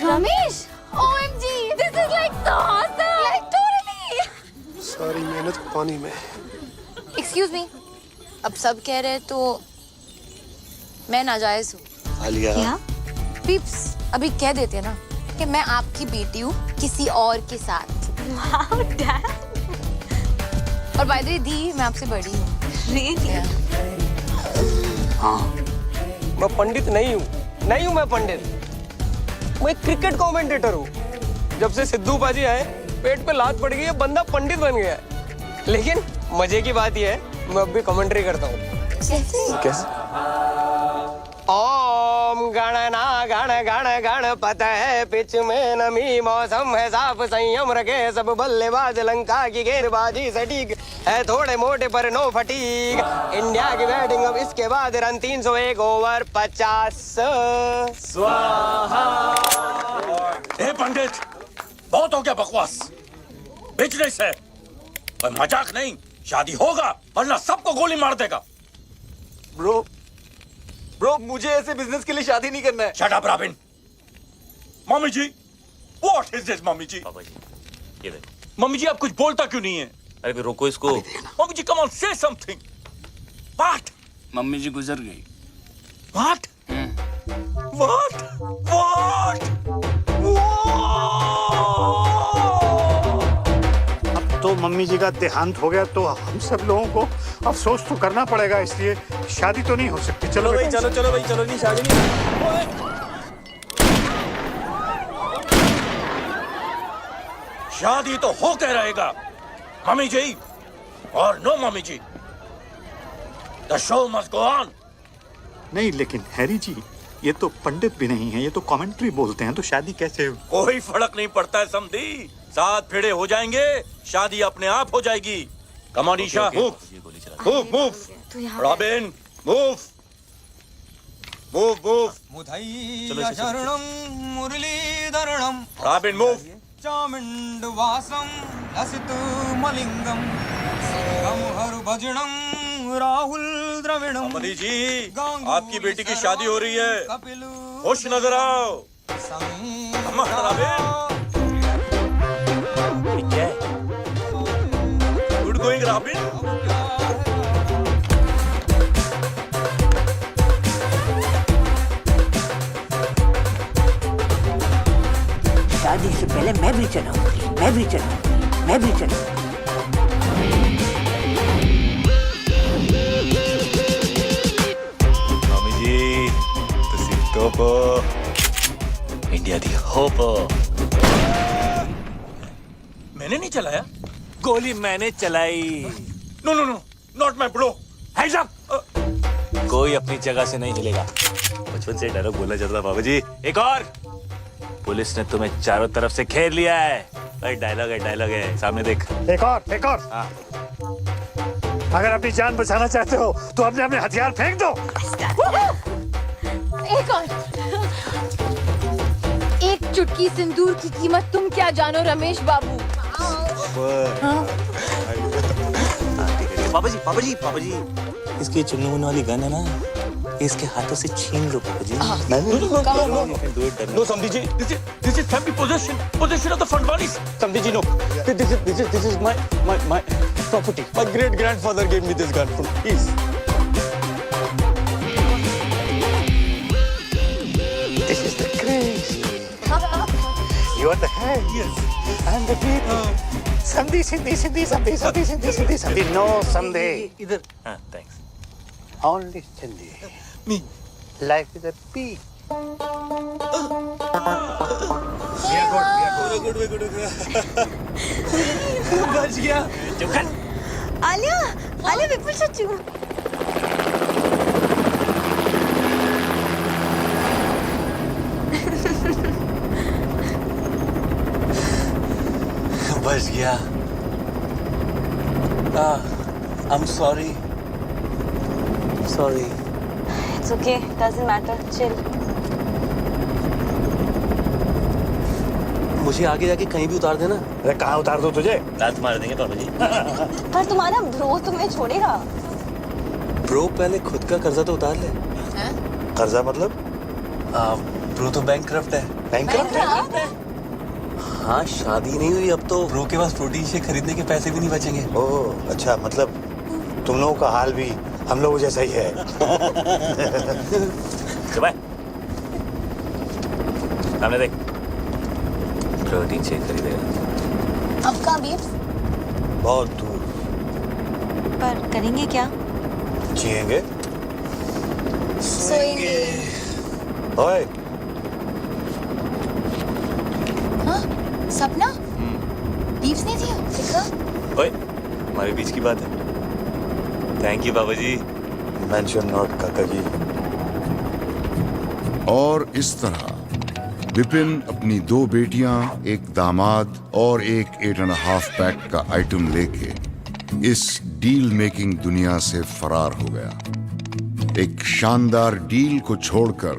Ramesh. OMG, this is like so awesome. Like totally.
सारी मेहनत पानी में।
एक्सक्यूज मी, अब सब कह रहे हैं तो मैं नाजायज हूँ।
आलिया।
क्या? पीप्स अभी कह देते हैं ना कि मैं आपकी बेटी हूँ किसी और के साथ। Wow dad. और बाय द वे दी, मैं आपसे बड़ी हूँ। रियली?
हाँ। मैं पंडित नहीं हूँ मैं पंडित। मैं एक क्रिकेट कमेंटेटर हूँ। जब से सिद्धू पाजी आए पेट पे लात पड़ गई है, बंदा पंडित बन गया है। लेकिन मजे की बात यह है मैं अब भी कमेंट्री करता हूँ।
कैसे?
ओम गणना गण गण गणपत है पिच में नमी मौसम है साफ संयम रखे सब बल्लेबाज लंका की गेंदबाजी सटीक है थोड़े मोटे पर नो फटीक। इंडिया की बैटिंग अब इसके बाद रन 301 ओवर 50। स्वाहा।
ए पंडित, बहुत हो गया बकवास। बिजनेस है और मजाक नहीं। शादी होगा वरना सबको गोली मार देगा।
ब्रो मुझे ऐसे बिजनेस के लिए शादी नहीं करना है।
Shut up Robin. Mummy ji, what is this mummy ji?
Papa ji ये देखो।
मम्मी जी आप कुछ बोलता क्यों नहीं है?
अरे फिर रोको इसको।
Mummy ji come on say something. What?
Mummy ji गुजर गई।
व्हाट? व्हाट? व्हाट?
अब तो मम्मी जी का देहांत हो गया तो हम सब लोगों को अफसोस तो करना पड़ेगा, इसलिए शादी तो नहीं हो सकती। चलो भाई,
चलो भाई चलो। नहीं शादी नहीं।
शादी तो होके रहेगा मम्मी जी और नो मम्मी ji. The show must go on.
नहीं लेकिन हैरी जी, ये तो पंडित भी नहीं है, ये तो कमेंट्री बोलते हैं, तो शादी कैसे?
कोई फर्क नहीं पड़ता है समधी। 7 फेरे हो जाएंगे, शादी अपने आप हो जाएगी। Come on Isha, move. Robin move.
Muthiah Sharanam Muralidharanam
Robin move.
Chamund Vaasam Lasith Malingam Sangam Har Bhajanam Rahul Dravinam.
Mani ji आपकी बेटी की शादी हो रही है, खुश नजर आओ। Good going robin.
चलाऊंगी, मैं भी चलाऊंगी, मैं भी चलाऊंगी।
मम्मी जी तुसी टोपो इंडिया दी होपो।
मैंने नहीं चलाया।
गोली मैंने चलाई।
No no no, not my bro. Hands up.
कोई अपनी जगह से नहीं हिलेगा। बचपन से डायलॉग बोलना चाहता था बाबा जी। एक और, पुलिस ने तुम्हें चारों तरफ से घेर लिया है। भाई डायलॉग है, सामने देख।
एक और।
हाँ।
अगर अपनी जान बचाना चाहते हो तो अपने अपने हथियार फेंक दो।
एक और। एक चुटकी सिंदूर की कीमत तुम क्या जानो रमेश बाबू।
बाबा जी इसकी चुन्नू मुन्नू वाली गन है ना, इसके हाथों से छीन लो बाबा जी।
नो समधी जी, this is family possession of the Fadwanis. समधी जी, no. This is my property. My great grandfather gave me this gun. Please.
This is the crazy. You are the head. Yes. And the people. Sandhi. No Sandhi.
इधर। हाँ, thanks.
Only Sandhi.
Me.
Life is a P.
बच गया।
आलिया विपुल चच्चू।
बच गया। I'm sorry.
It's okay, doesn't matter, chill.
मुझे आगे जाके कहीं भी उतार देना।
अरे कहाँ उतार दो तुझे?
लात मार देंगे पापा जी।
पर तुम्हारा ब्रो तुम्हें छोड़ेगा।
ब्रो पहले खुद का कर्जा तो उतार ले।
कर्जा मतलब?
ब्रो तो बैंकक्रप्ट है।
बैंकक्रप्ट है?
हाँ, शादी नहीं हुई अब तो ब्रो के पास प्रोटीन शेक खरीदने के पैसे भी नहीं बचेंगे।
ओह अच्छा, मतलब तुम लोगों का हाल भी हम लोगों जैसा ही है।
सामने देख, प्रोटीन शेक खरीदेगा।
अब कहाँ बीफ?
बहुत दूर।
पर करेंगे क्या?
जिएंगे,
सोएंगे।
ओए
सपना? बीफ नहीं दिया, देखा?
ओए, हमारे बीच की बात है। थैंक यू बाबा जी।
मेंशन नॉट काका जी।
और इस तरह विपिन अपनी 2 बेटियां, एक दामाद और एक 8.5 पैक का आइटम लेके इस डील मेकिंग दुनिया से फरार हो गया। एक शानदार डील को छोड़कर